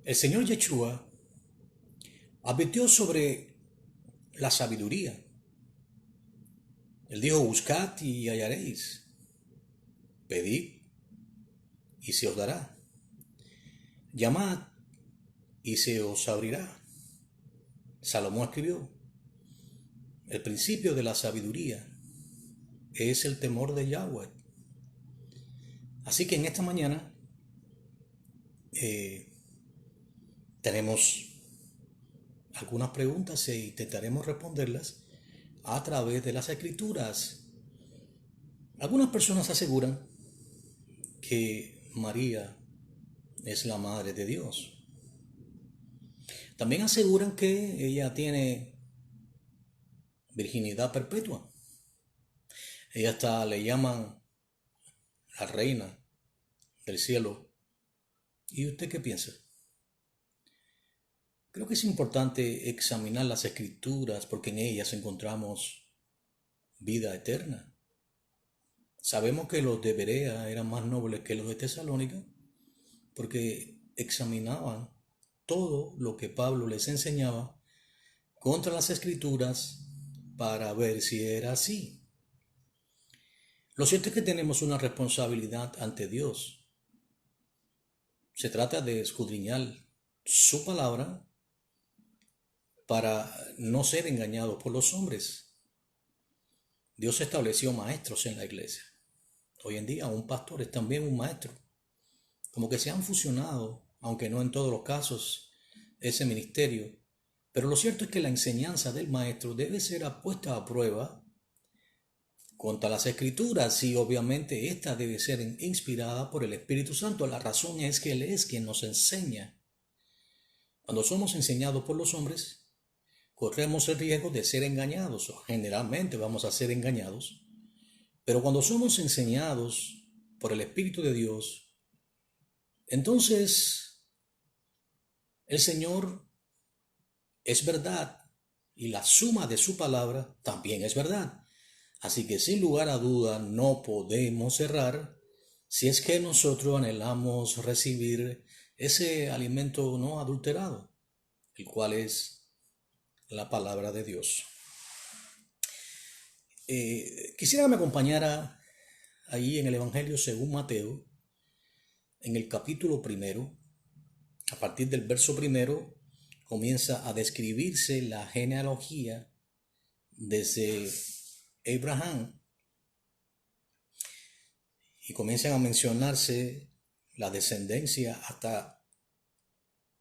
El Señor Yeshua advirtió sobre la sabiduría. Él dijo, buscad y hallaréis, pedid y se os dará, llamad y se os abrirá. Salomón escribió, el principio de la sabiduría es el temor de Yahweh. Así que en esta mañana tenemos algunas preguntas e intentaremos responderlas a través de las escrituras. Algunas personas aseguran que María es la madre de Dios. También aseguran que ella tiene virginidad perpetua. Ella le llaman la reina del cielo. ¿Y usted qué piensa? Creo que es importante examinar las escrituras porque en ellas encontramos vida eterna. Sabemos que los de Berea eran más nobles que los de Tesalónica porque examinaban todo lo que Pablo les enseñaba contra las escrituras para ver si era así. Lo cierto es que tenemos una responsabilidad ante Dios. Se trata de escudriñar su palabra para no ser engañados por los hombres. Dios estableció maestros en la iglesia. Hoy en día un pastor es también un maestro. Como que se han fusionado, aunque no en todos los casos, ese ministerio. Pero lo cierto es que la enseñanza del maestro debe ser puesta a prueba contra las escrituras y obviamente esta debe ser inspirada por el Espíritu Santo. La razón es que Él es quien nos enseña. Cuando somos enseñados por los hombres, corremos el riesgo de ser engañados, o generalmente vamos a ser engañados, pero cuando somos enseñados por el Espíritu de Dios, entonces el Señor es verdad y la suma de su palabra también es verdad. Así que sin lugar a duda no podemos errar si es que nosotros anhelamos recibir ese alimento no adulterado, el cual es la palabra de Dios. Quisiera que me acompañara ahí en el Evangelio según Mateo, en el capítulo 1, a partir del verso 1, comienza a describirse la genealogía desde Abraham y comienzan a mencionarse la descendencia hasta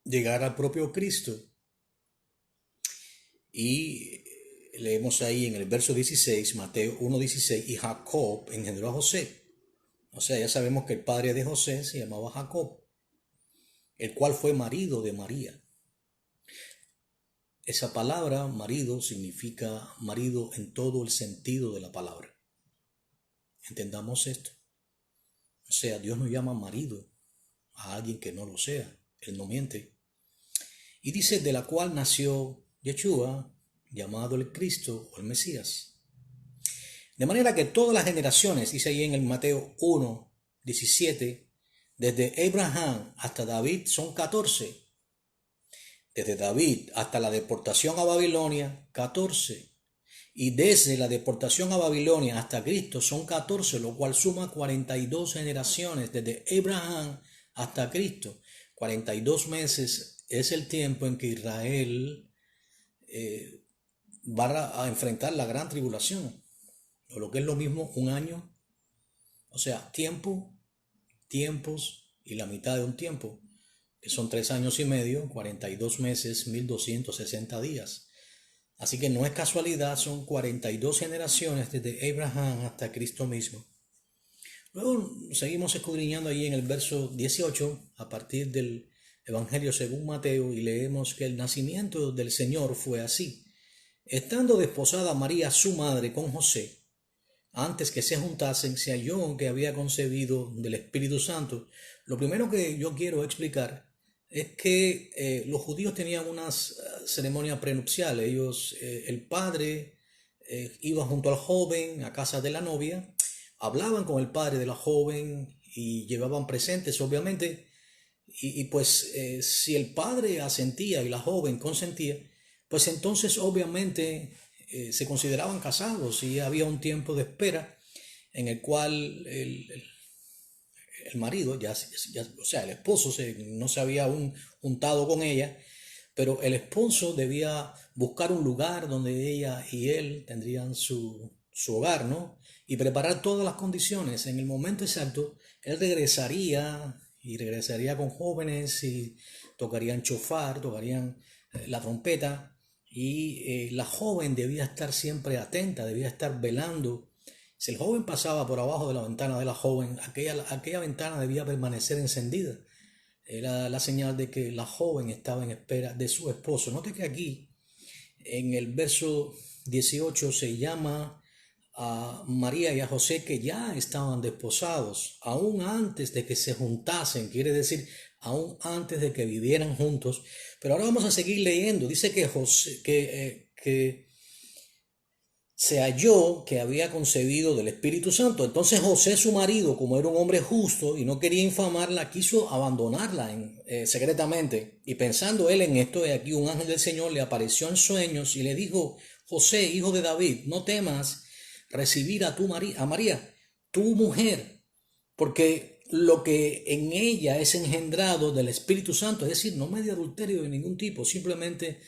llegar al propio Cristo. Y leemos ahí en el verso 16, Mateo 1:16, y Jacob engendró a José. O sea, ya sabemos que el padre de José se llamaba Jacob, el cual fue marido de María. Esa palabra marido significa marido en todo el sentido de la palabra. Entendamos esto. O sea, Dios no llama marido a alguien que no lo sea. Él no miente. Y dice, de la cual nació Yeshua, llamado el Cristo o el Mesías. De manera que todas las generaciones, dice ahí en el Mateo 1:17, desde Abraham hasta David son 14. Desde David hasta la deportación a Babilonia, 14. Y desde la deportación a Babilonia hasta Cristo son 14, lo cual suma 42 generaciones desde Abraham hasta Cristo. 42 meses es el tiempo en que Israel va a enfrentar la gran tribulación, o lo que es lo mismo, un año. O sea, tiempos y la mitad de un tiempo, que son 3 años y medio, 42 meses, 1260 días. Así que no es casualidad, son 42 generaciones desde Abraham hasta Cristo mismo. Luego seguimos escudriñando ahí en el verso 18, a partir del Evangelio según Mateo, y leemos que el nacimiento del Señor fue así. Estando desposada María, su madre, con José, antes que se juntasen, se halló que había concebido del Espíritu Santo. Lo primero que yo quiero explicar es que los judíos tenían unas ceremonias prenupciales. El padre iba junto al joven a casa de la novia, hablaban con el padre de la joven y llevaban presentes, obviamente, Pues si el padre asentía y la joven consentía, pues entonces obviamente se consideraban casados y había un tiempo de espera en el cual el marido, o sea, el esposo no se había juntado con ella, pero el esposo debía buscar un lugar donde ella y él tendrían su hogar, ¿no? Y preparar todas las condiciones. En el momento exacto, él regresaría con jóvenes y tocarían chofar, tocarían la trompeta, y la joven debía estar siempre atenta, debía estar velando. Si el joven pasaba por abajo de la ventana de la joven, aquella ventana debía permanecer encendida. Era la señal de que la joven estaba en espera de su esposo. Note que aquí, en el verso 18, se llama a María y a José que ya estaban desposados, aún antes de que se juntasen, quiere decir, aún antes de que vivieran juntos. Pero ahora vamos a seguir leyendo. Dice que se halló que había concebido del Espíritu Santo. Entonces José, su marido, como era un hombre justo y no quería infamarla, quiso abandonarla secretamente. Y pensando él en esto, aquí un ángel del Señor le apareció en sueños y le dijo: José, hijo de David, no temas recibir a María, tu mujer, porque lo que en ella es engendrado del Espíritu Santo, es decir, no medio adulterio de ningún tipo, simplemente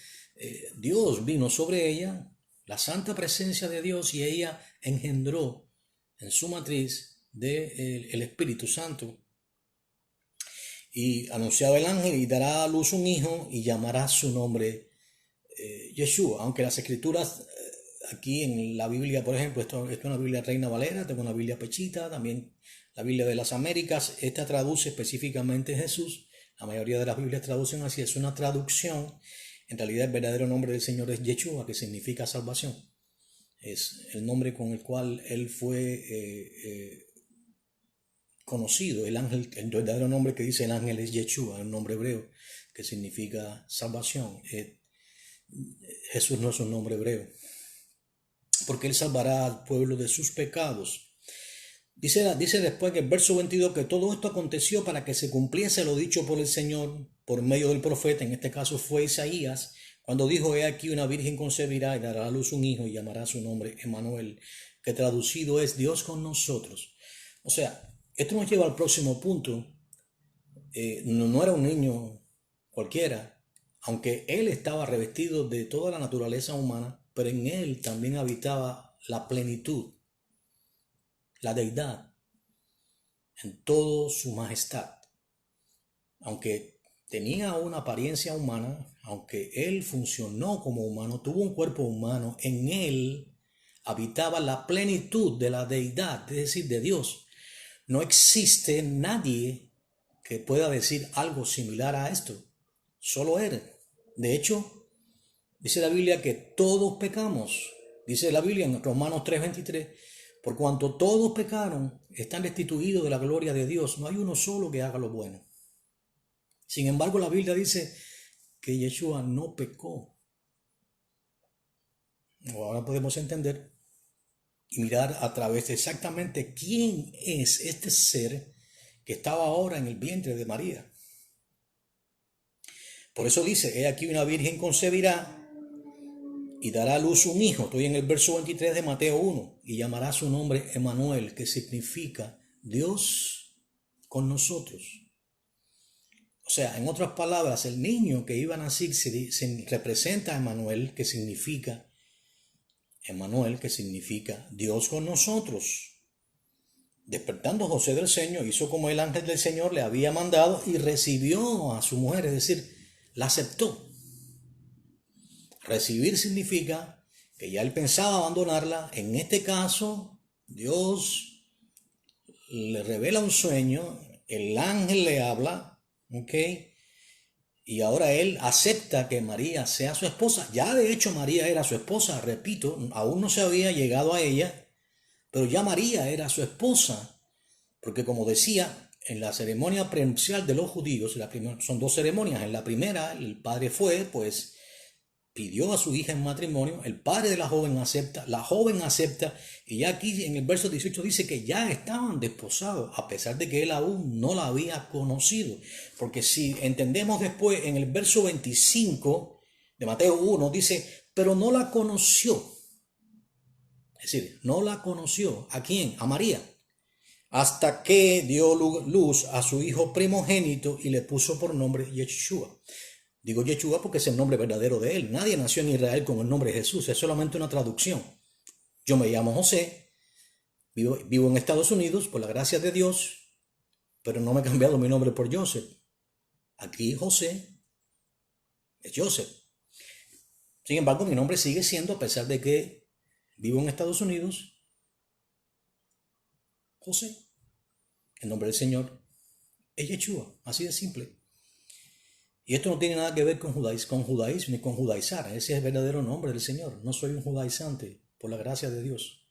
Dios vino sobre ella, la santa presencia de Dios, y ella engendró en su matriz el Espíritu Santo. Y anunciaba el ángel: y dará a luz un hijo y llamará su nombre Yeshua. Aunque las escrituras aquí en la Biblia, por ejemplo, esto es una Biblia Reina Valera, tengo una Biblia Pechita, también la Biblia de las Américas, esta traduce específicamente Jesús. La mayoría de las Biblias traducen así, es una traducción. En realidad el verdadero nombre del Señor es Yeshua, que significa salvación. Es el nombre con el cual él fue conocido. El verdadero nombre que dice el ángel es Yeshua, el nombre hebreo, que significa salvación. Jesús no es un nombre hebreo, porque él salvará al pueblo de sus pecados. Dice después en el verso 22 que todo esto aconteció para que se cumpliese lo dicho por el Señor por medio del profeta, en este caso fue Isaías, cuando dijo: he aquí una virgen concebirá y dará a luz un hijo y llamará su nombre Emmanuel, que traducido es Dios con nosotros. O sea, esto nos lleva al próximo punto. No era un niño cualquiera, aunque él estaba revestido de toda la naturaleza humana, pero en él también habitaba la plenitud, la deidad, en toda su majestad. Aunque tenía una apariencia humana, aunque él funcionó como humano, tuvo un cuerpo humano, en él habitaba la plenitud de la deidad, es decir, de Dios. No existe nadie que pueda decir algo similar a esto, solo él. De hecho, dice la Biblia que todos pecamos. Dice la Biblia en Romanos 3:23, por cuanto todos pecaron, están destituidos de la gloria de Dios. No hay uno solo que haga lo bueno. Sin embargo, la Biblia dice que Yeshua no pecó. Ahora podemos entender y mirar a través de exactamente quién es este ser que estaba ahora en el vientre de María. Por eso dice: he aquí una virgen concebirá y dará a luz un hijo. Estoy en el verso 23 de Mateo 1. Y llamará su nombre Emmanuel, que significa Dios con nosotros. O sea, en otras palabras, el niño que iba a nacer se representa a Emmanuel, que significa Dios con nosotros. Despertando José del sueño, hizo como el ángel del Señor le había mandado y recibió a su mujer, es decir, la aceptó. Recibir significa que ya él pensaba abandonarla. En este caso, Dios le revela un sueño, el ángel le habla, ¿ok? Y ahora él acepta que María sea su esposa. Ya de hecho María era su esposa, repito, aún no se había llegado a ella, pero ya María era su esposa, porque como decía, en la ceremonia prenupcial de los judíos, son dos ceremonias. En la primera, el padre fue, pues, pidió a su hija en matrimonio, el padre de la joven acepta, y ya aquí en el verso 18 dice que ya estaban desposados, a pesar de que él aún no la había conocido. Porque si entendemos después en el verso 25 de Mateo 1, dice, pero no la conoció. Es decir, no la conoció. ¿A quién? A María. Hasta que dio luz a su hijo primogénito y le puso por nombre Yeshua. Digo Yeshua porque es el nombre verdadero de él. Nadie nació en Israel con el nombre de Jesús. Es solamente una traducción. Yo me llamo José. Vivo en Estados Unidos por la gracia de Dios. Pero no me he cambiado mi nombre por Joseph. Aquí José es Joseph. Sin embargo, mi nombre sigue siendo, a pesar de que vivo en Estados Unidos, José. El nombre del Señor es Yeshua. Así de simple. Y esto no tiene nada que ver con judaísmo ni con judaizar. Ese es el verdadero nombre del Señor. No soy un judaizante, por la gracia de Dios.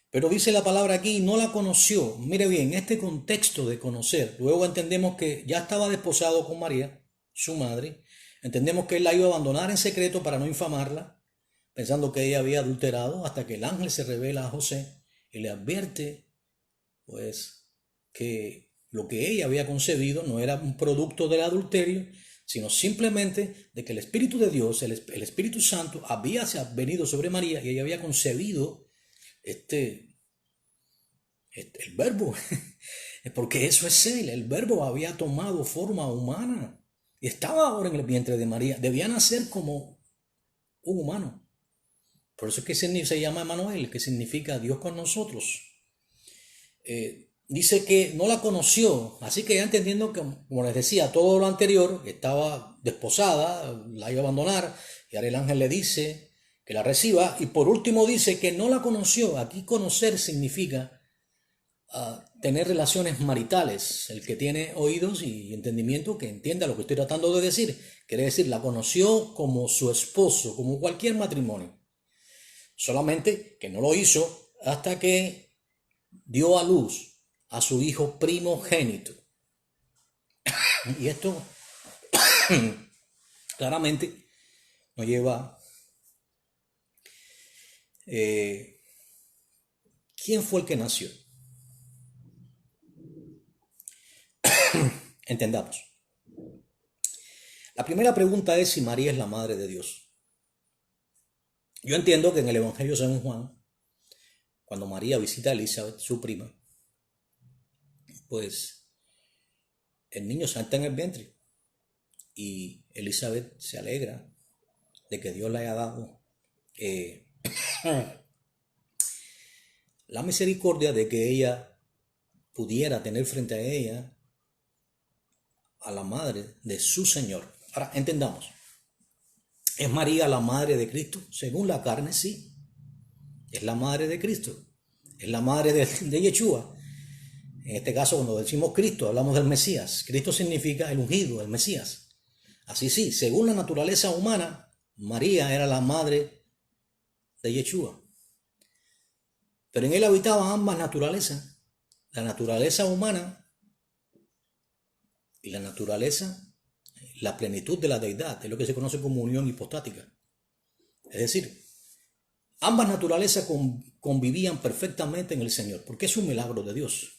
Pero dice la palabra aquí, no la conoció. Mire bien, este contexto de conocer. Luego entendemos que ya estaba desposado con María, su madre. Entendemos que él la iba a abandonar en secreto para no infamarla, pensando que ella había adulterado, hasta que el ángel se revela a José y le advierte, pues, que lo que ella había concebido no era un producto del adulterio, sino simplemente de que el Espíritu de Dios, el Espíritu Santo, había venido sobre María y ella había concebido el verbo, porque eso es él, el verbo había tomado forma humana y estaba ahora en el vientre de María, debía nacer como un humano. Por eso es que se llama Emmanuel, que significa Dios con nosotros. Dice que no la conoció, así que ya entendiendo que, como les decía, todo lo anterior, estaba desposada, la iba a abandonar, y ahora el ángel le dice que la reciba, y por último dice que no la conoció. Aquí conocer significa tener relaciones maritales. El que tiene oídos y entendimiento, que entienda lo que estoy tratando de decir, quiere decir, la conoció como su esposo, como cualquier matrimonio. Solamente que no lo hizo hasta que dio a luz a su hijo primogénito. Y esto claramente nos lleva ¿quién fue el que nació? Entendamos. La primera pregunta es si María es la madre de Dios. Yo entiendo que en el Evangelio de San Juan, cuando María visita a Elizabeth, su prima, pues el niño salta en el vientre y Elizabeth se alegra de que Dios le haya dado la misericordia de que ella pudiera tener frente a ella a la madre de su Señor. Ahora, entendamos. ¿Es María la madre de Cristo? Según la carne, sí. Es la madre de Cristo. Es la madre de Yeshua. En este caso, cuando decimos Cristo, hablamos del Mesías. Cristo significa el ungido, el Mesías. Así sí, según la naturaleza humana, María era la madre de Yeshua. Pero en él habitaban ambas naturalezas. La naturaleza humana y la naturaleza, la plenitud de la deidad, es lo que se conoce como unión hipostática. Es decir, ambas naturalezas convivían perfectamente en el Señor, porque es un milagro de Dios.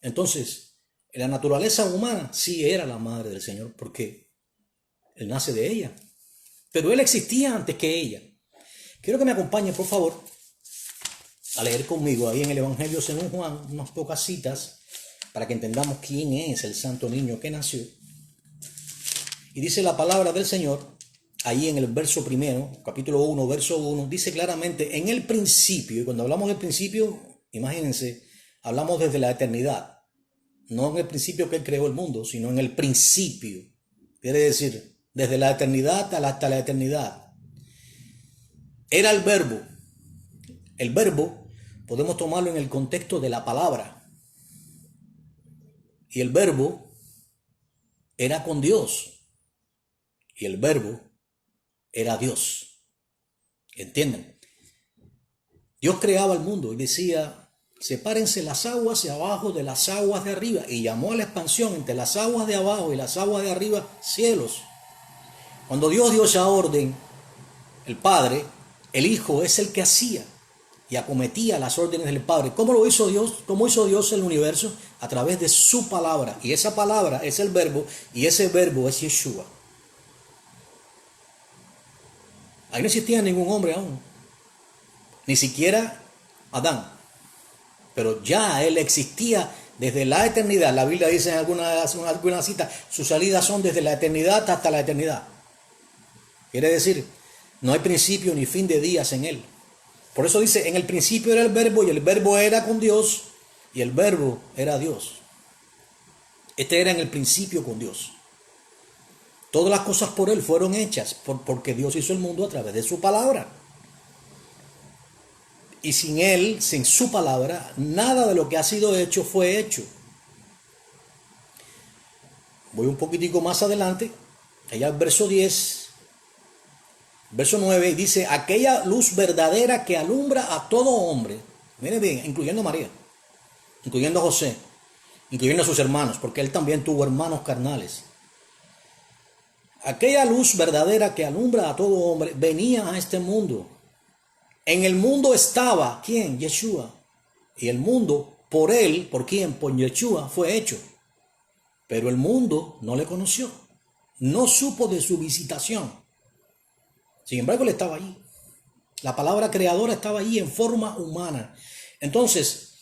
Entonces, la naturaleza humana sí era la madre del Señor, porque Él nace de ella. Pero Él existía antes que ella. Quiero que me acompañe, por favor, a leer conmigo ahí en el Evangelio según Juan, unas pocas citas, para que entendamos quién es el santo niño que nació. Y dice la palabra del Señor, ahí en el verso primero, capítulo 1, verso 1, dice claramente, en el principio, y cuando hablamos del principio, imagínense, hablamos desde la eternidad, no en el principio que Él creó el mundo, sino en el principio, quiere decir, desde la eternidad hasta la eternidad. Era el verbo. El verbo podemos tomarlo en el contexto de la palabra. Y el verbo era con Dios. Y el verbo era Dios. ¿Entienden? Dios creaba el mundo y decía, sepárense las aguas de abajo de las aguas de arriba. Y llamó a la expansión entre las aguas de abajo y las aguas de arriba cielos. Cuando Dios dio esa orden, el Padre, el Hijo es el que hacía y acometía las órdenes del Padre. ¿Cómo lo hizo Dios? ¿Cómo hizo Dios el universo? A través de su palabra. Y esa palabra es el verbo, y ese verbo es Yeshua. Ahí no existía ningún hombre aún, ni siquiera Adán. Pero ya él existía desde la eternidad. La Biblia dice en alguna cita, sus salidas son desde la eternidad hasta la eternidad. Quiere decir, no hay principio ni fin de días en él. Por eso dice, en el principio era el verbo, y el verbo era con Dios, y el verbo era Dios. Este era en el principio con Dios. Todas las cosas por él fueron hechas, porque Dios hizo el mundo a través de su palabra. Y sin él, sin su palabra, nada de lo que ha sido hecho fue hecho. Voy un poquitico más adelante, allá al verso 10, verso 9, dice, aquella luz verdadera que alumbra a todo hombre, miren bien, incluyendo a María, incluyendo a José, incluyendo a sus hermanos, porque él también tuvo hermanos carnales. Aquella luz verdadera que alumbra a todo hombre venía a este mundo. En el mundo estaba, ¿quién? Yeshua. Y el mundo, por él, ¿por quién? Por Yeshua fue hecho. Pero el mundo no le conoció. No supo de su visitación. Sin embargo, él estaba allí. La palabra creadora estaba allí en forma humana. Entonces,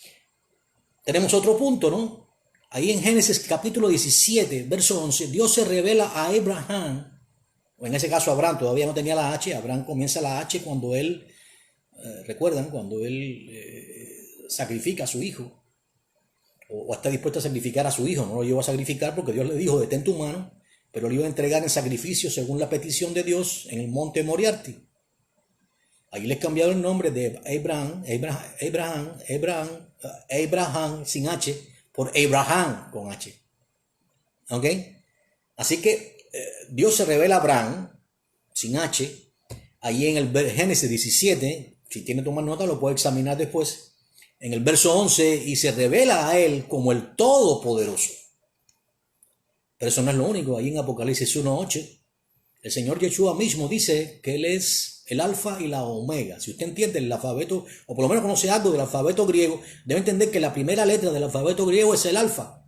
tenemos otro punto, ¿no? Ahí en Génesis capítulo 17, verso 11, Dios se revela a Abraham, o en ese caso Abraham todavía no tenía la H, Abraham comienza la H cuando él, recuerdan, cuando él sacrifica a su hijo, o está dispuesto a sacrificar a su hijo, no lo llevó a sacrificar porque Dios le dijo, detén tu mano, pero lo iba a entregar en sacrificio según la petición de Dios en el monte Moriarty. Ahí les cambiaron el nombre de Abraham sin H, por Abraham con H. ¿Ok? Así que Dios se revela a Abraham sin H. Ahí en el Génesis 17, si tiene que tomar nota lo puede examinar después. En el verso 11, y se revela a él como el Todopoderoso. Pero eso no es lo único. Ahí en Apocalipsis 1:8, el Señor Yeshua mismo dice que Él es el alfa y la omega. Si usted entiende el alfabeto, o por lo menos conoce algo del alfabeto griego, debe entender que la primera letra del alfabeto griego es el alfa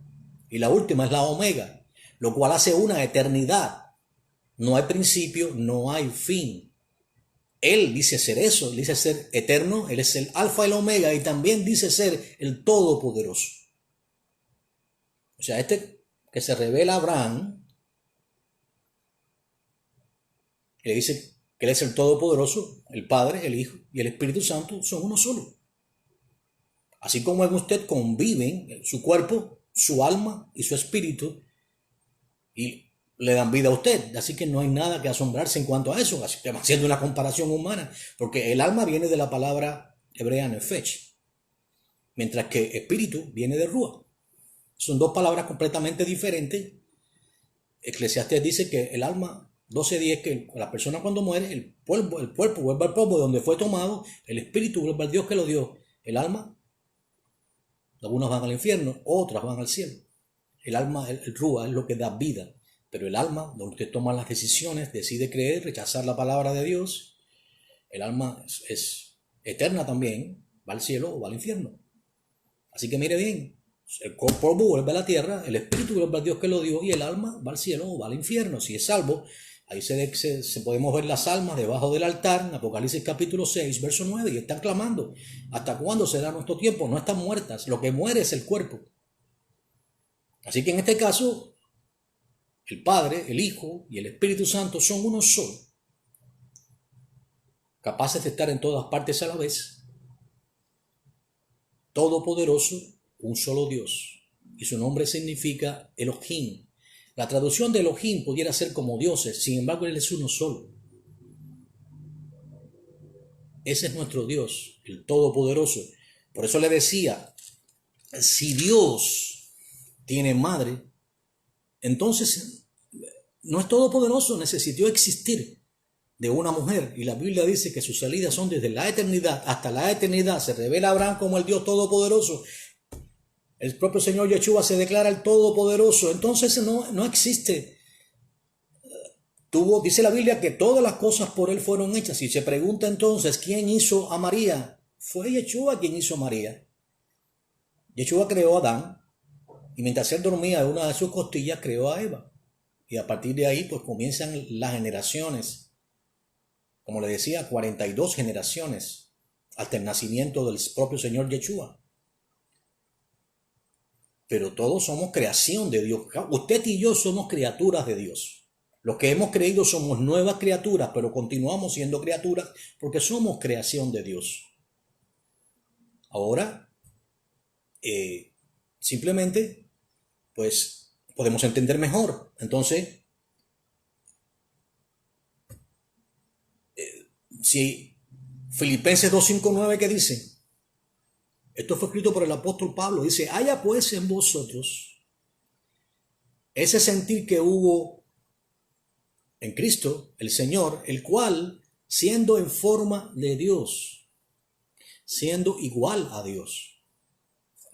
y la última es la omega, lo cual hace una eternidad. No hay principio, no hay fin. Él dice ser eso, él dice ser eterno, Él es el alfa y la omega, y también dice ser el Todopoderoso. O sea, este que se revela a Abraham, que le dice que Él es el Todopoderoso, el Padre, el Hijo y el Espíritu Santo son uno solo. Así como en usted conviven su cuerpo, su alma y su espíritu y le dan vida a usted. Así que no hay nada que asombrarse en cuanto a eso, haciendo una comparación humana, porque el alma viene de la palabra hebrea nefesh, mientras que espíritu viene de ruah. Son dos palabras completamente diferentes. Eclesiastés dice que el alma 12:10, que la persona cuando muere, el cuerpo vuelve al polvo de donde fue tomado, el espíritu vuelve al Dios que lo dio, el alma, algunas van al infierno, otras van al cielo. El alma, el ruah, es lo que da vida, pero el alma, donde usted toma las decisiones, decide creer, rechazar la palabra de Dios, el alma es eterna también, va al cielo o va al infierno. Así que mire bien, el polvo vuelve a la tierra, el espíritu vuelve al Dios que lo dio, y el alma va al cielo o va al infierno. Si es salvo, ahí se podemos ver las almas debajo del altar en Apocalipsis capítulo 6, verso 9, y están clamando, ¿hasta cuándo será nuestro tiempo? No están muertas, lo que muere es el cuerpo. Así que en este caso, el Padre, el Hijo y el Espíritu Santo son uno solo, capaces de estar en todas partes a la vez, todopoderoso, un solo Dios, y su nombre significa Elohim. La traducción de Elohim pudiera ser como dioses, sin embargo Él es uno solo. Ese es nuestro Dios, el Todopoderoso. Por eso le decía, si Dios tiene madre, entonces no es todopoderoso, necesitó existir de una mujer. Y la Biblia dice que sus salidas son desde la eternidad hasta la eternidad. Se revela a Abraham como el Dios Todopoderoso. El propio Señor Yeshua se declara el Todopoderoso. Entonces no existe dice la Biblia que todas las cosas por él fueron hechas. Y se pregunta entonces, ¿quién hizo a María? Fue Yeshua quien hizo a María. Yeshua creó a Adán, y mientras él dormía de una de sus costillas, creó a Eva. Y a partir de ahí, pues comienzan las generaciones. Como le decía, 42 generaciones hasta el nacimiento del propio Señor Yeshua. Pero todos somos creación de Dios. Usted y yo somos criaturas de Dios. Los que hemos creído somos nuevas criaturas, pero continuamos siendo criaturas porque somos creación de Dios. Ahora, simplemente, pues, podemos entender mejor. Entonces, si Filipenses 2:5-9, ¿qué dice? Esto fue escrito por el apóstol Pablo. Dice, haya pues en vosotros ese sentir que hubo en Cristo, el Señor, el cual, siendo en forma de Dios, siendo igual a Dios.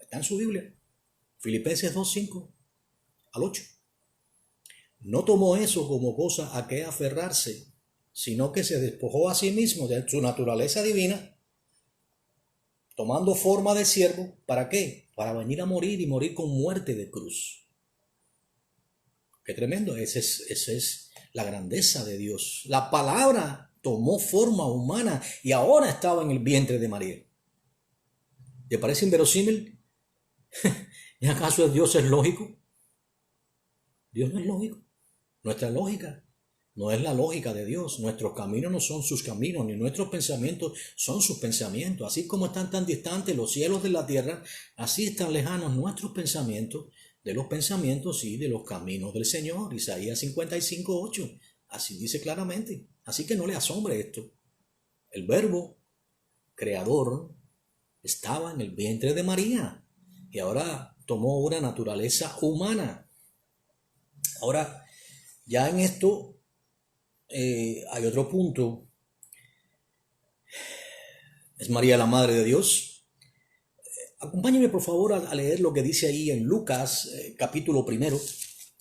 Está en su Biblia. Filipenses 2:5-8. No tomó eso como cosa a que aferrarse, sino que se despojó a sí mismo de su naturaleza divina, tomando forma de siervo. ¿Para qué? Para venir a morir y morir con muerte de cruz. Qué tremendo. Esa es la grandeza de Dios. La palabra tomó forma humana y ahora estaba en el vientre de María. ¿Te parece inverosímil? ¿Y acaso Dios es lógico? Dios no es lógico. Nuestra lógica no es la lógica de Dios. Nuestros caminos no son sus caminos, ni nuestros pensamientos son sus pensamientos. Así como están tan distantes los cielos de la tierra, así están lejanos nuestros pensamientos de los pensamientos y de los caminos del Señor. Isaías 55:8. Así dice claramente. Así que no le asombre esto. El verbo creador estaba en el vientre de María y ahora tomó una naturaleza humana. Ahora, ya en esto hay otro punto. ¿Es María la Madre de Dios? Acompáñenme por favor a leer lo que dice ahí en Lucas capítulo 1.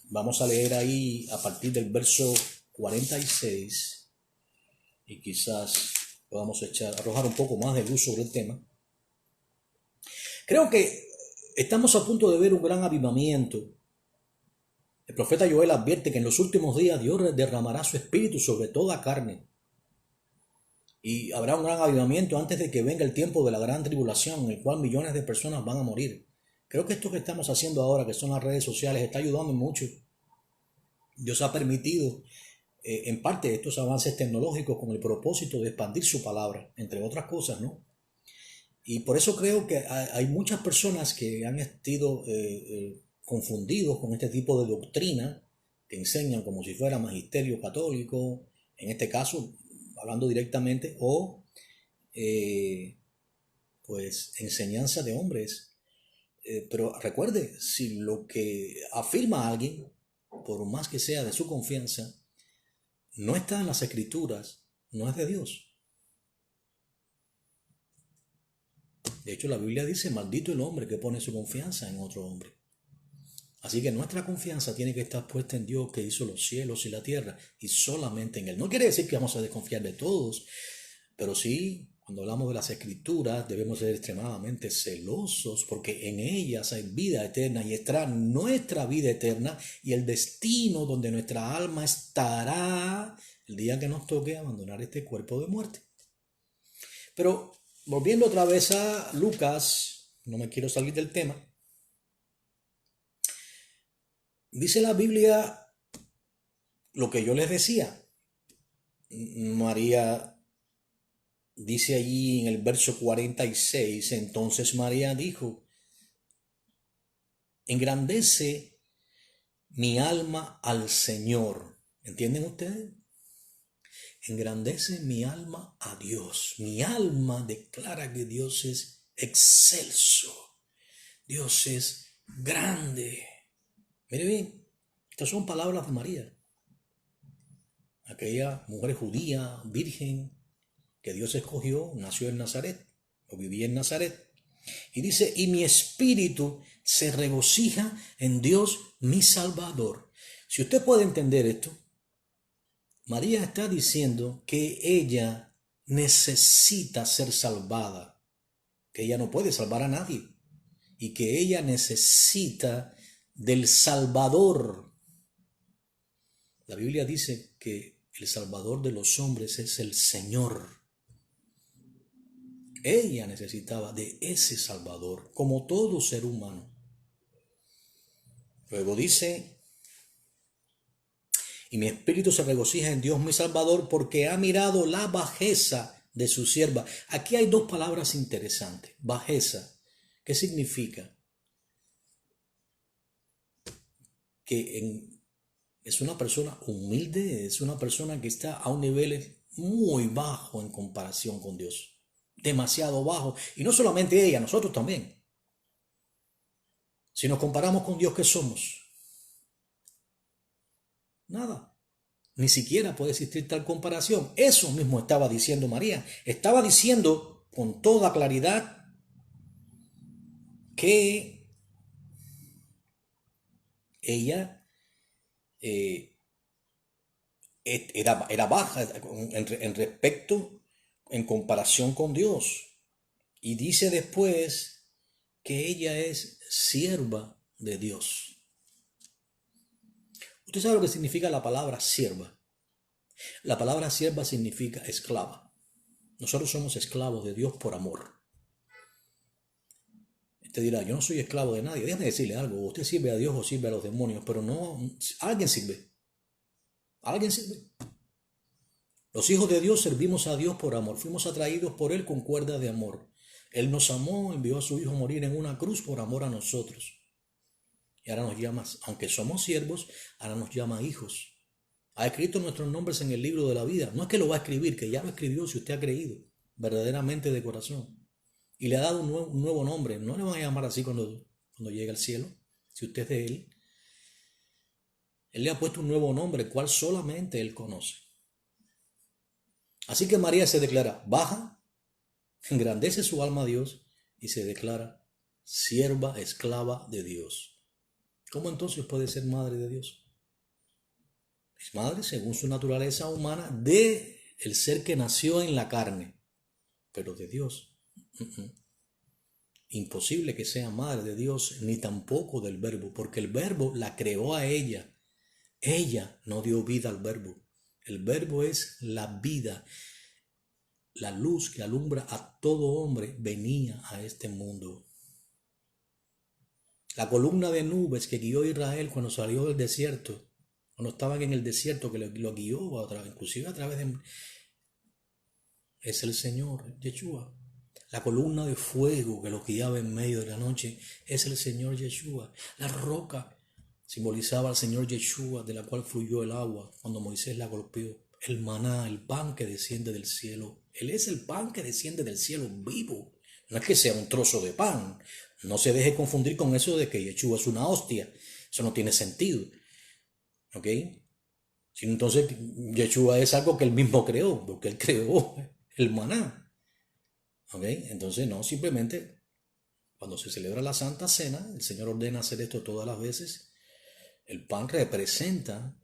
Vamos a leer ahí a partir del verso 46 y quizás podamos arrojar un poco más de luz sobre el tema. Creo que estamos a punto de ver un gran avivamiento. El profeta Joel advierte que en los últimos días Dios derramará su espíritu sobre toda carne. Y habrá un gran avivamiento antes de que venga el tiempo de la gran tribulación, en el cual millones de personas van a morir. Creo que esto que estamos haciendo ahora, que son las redes sociales, está ayudando mucho. Dios ha permitido, en parte, estos avances tecnológicos con el propósito de expandir su palabra, entre otras cosas, ¿no? Y por eso creo que hay muchas personas que han sido confundidos con este tipo de doctrina, que enseñan como si fuera magisterio católico, en este caso, hablando directamente, o pues enseñanza de hombres. Pero recuerde, si lo que afirma alguien, por más que sea de su confianza, no está en las escrituras, no es de Dios. De hecho, la Biblia dice, maldito el hombre que pone su confianza en otro hombre. Así que nuestra confianza tiene que estar puesta en Dios que hizo los cielos y la tierra y solamente en Él. No quiere decir que vamos a desconfiar de todos, pero sí, cuando hablamos de las escrituras debemos ser extremadamente celosos porque en ellas hay vida eterna y estará nuestra vida eterna y el destino donde nuestra alma estará el día que nos toque abandonar este cuerpo de muerte. Pero volviendo otra vez a Lucas, no me quiero salir del tema. Dice la Biblia lo que yo les decía. María dice allí en el verso 46, entonces María dijo, engrandece mi alma al Señor. ¿Entienden ustedes? Engrandece mi alma a Dios. Mi alma declara que Dios es excelso. Dios es grande. Mire bien, estas son palabras de María, aquella mujer judía, virgen, que Dios escogió, nació en Nazaret, o vivía en Nazaret. Y dice, y mi espíritu se regocija en Dios mi Salvador. Si usted puede entender esto, María está diciendo que ella necesita ser salvada, que ella no puede salvar a nadie y que ella necesita del Salvador. La Biblia dice que el Salvador de los hombres es el Señor. Ella necesitaba de ese Salvador, como todo ser humano. Luego dice: y mi espíritu se regocija en Dios mi Salvador, porque ha mirado la bajeza de su sierva. Aquí hay dos palabras interesantes. Bajeza, ¿qué significa? Que es una persona humilde, es una persona que está a un nivel muy bajo en comparación con Dios. Demasiado bajo. Y no solamente ella, nosotros también. Si nos comparamos con Dios, ¿qué somos? Nada. Ni siquiera puede existir tal comparación. Eso mismo estaba diciendo María. Estaba diciendo con toda claridad que ella era baja en respecto, en comparación con Dios. Y dice después que ella es sierva de Dios. ¿Usted sabe lo que significa la palabra sierva? La palabra sierva significa esclava. Nosotros somos esclavos de Dios por amor. Usted dirá: yo no soy esclavo de nadie. Déjame decirle algo: usted sirve a Dios o sirve a los demonios, pero no, alguien sirve. Alguien sirve. Los hijos de Dios servimos a Dios por amor. Fuimos atraídos por Él con cuerda de amor. Él nos amó, envió a su Hijo a morir en una cruz por amor a nosotros. Y ahora nos llama, aunque somos siervos, ahora nos llama hijos. Ha escrito nuestros nombres en el libro de la vida. No es que lo va a escribir, que ya lo escribió si usted ha creído verdaderamente de corazón. Y le ha dado un nuevo nombre. No le van a llamar así cuando llegue al cielo, si usted es de Él. Él le ha puesto un nuevo nombre, el cual solamente Él conoce. Así que María se declara baja, engrandece su alma a Dios y se declara sierva, esclava de Dios. ¿Cómo entonces puede ser madre de Dios? Es madre según su naturaleza humana de el ser que nació en la carne, pero de Dios. Imposible que sea madre de Dios, ni tampoco del Verbo, porque el Verbo la creó a ella. Ella no dio vida al Verbo. El Verbo es la vida. La luz que alumbra a todo hombre venía a este mundo. La columna de nubes que guió a Israel cuando salió del desierto, cuando estaban en el desierto, que lo guió inclusive a través de... es el Señor, Yeshua. La columna de fuego que lo guiaba en medio de la noche es el Señor Yeshua. La roca simbolizaba al Señor Yeshua, de la cual fluyó el agua cuando Moisés la golpeó. El maná, el pan que desciende del cielo. Él es el pan que desciende del cielo vivo. No es que sea un trozo de pan. No se deje confundir con eso de que Yeshua es una hostia. Eso no tiene sentido. ¿Ok? Sino entonces Yeshua es algo que él mismo creó, porque él creó el maná. ¿Ok? Entonces no, simplemente cuando se celebra la Santa Cena, el Señor ordena hacer esto todas las veces. El pan representa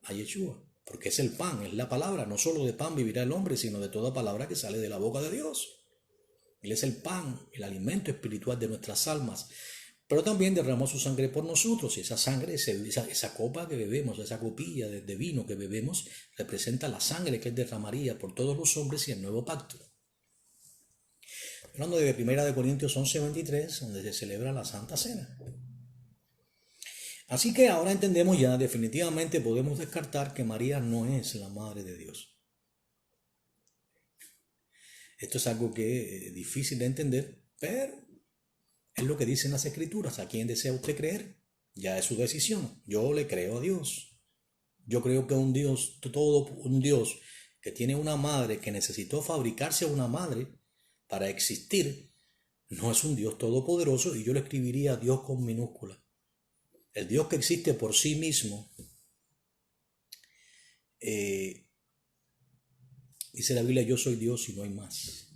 a Yeshua, porque es el pan, es la palabra. No solo de pan vivirá el hombre, sino de toda palabra que sale de la boca de Dios. Él es el pan, el alimento espiritual de nuestras almas. Pero también derramó su sangre por nosotros, y esa sangre, esa copa que bebemos, esa copilla de vino que bebemos, representa la sangre que él derramaría por todos los hombres y el nuevo pacto. Hablando de 1 Corintios 11:23, donde se celebra la Santa Cena. Así que ahora entendemos ya, definitivamente podemos descartar que María no es la madre de Dios. Esto es algo que es difícil de entender, pero es lo que dicen las Escrituras. ¿A quién desea usted creer? Ya es su decisión. Yo le creo a Dios. Yo creo que un Dios que tiene una madre, que necesitó fabricarse una madre para existir, no es un Dios todopoderoso, y yo le escribiría a Dios con minúscula. El Dios que existe por sí mismo, dice la Biblia: yo soy Dios y no hay más.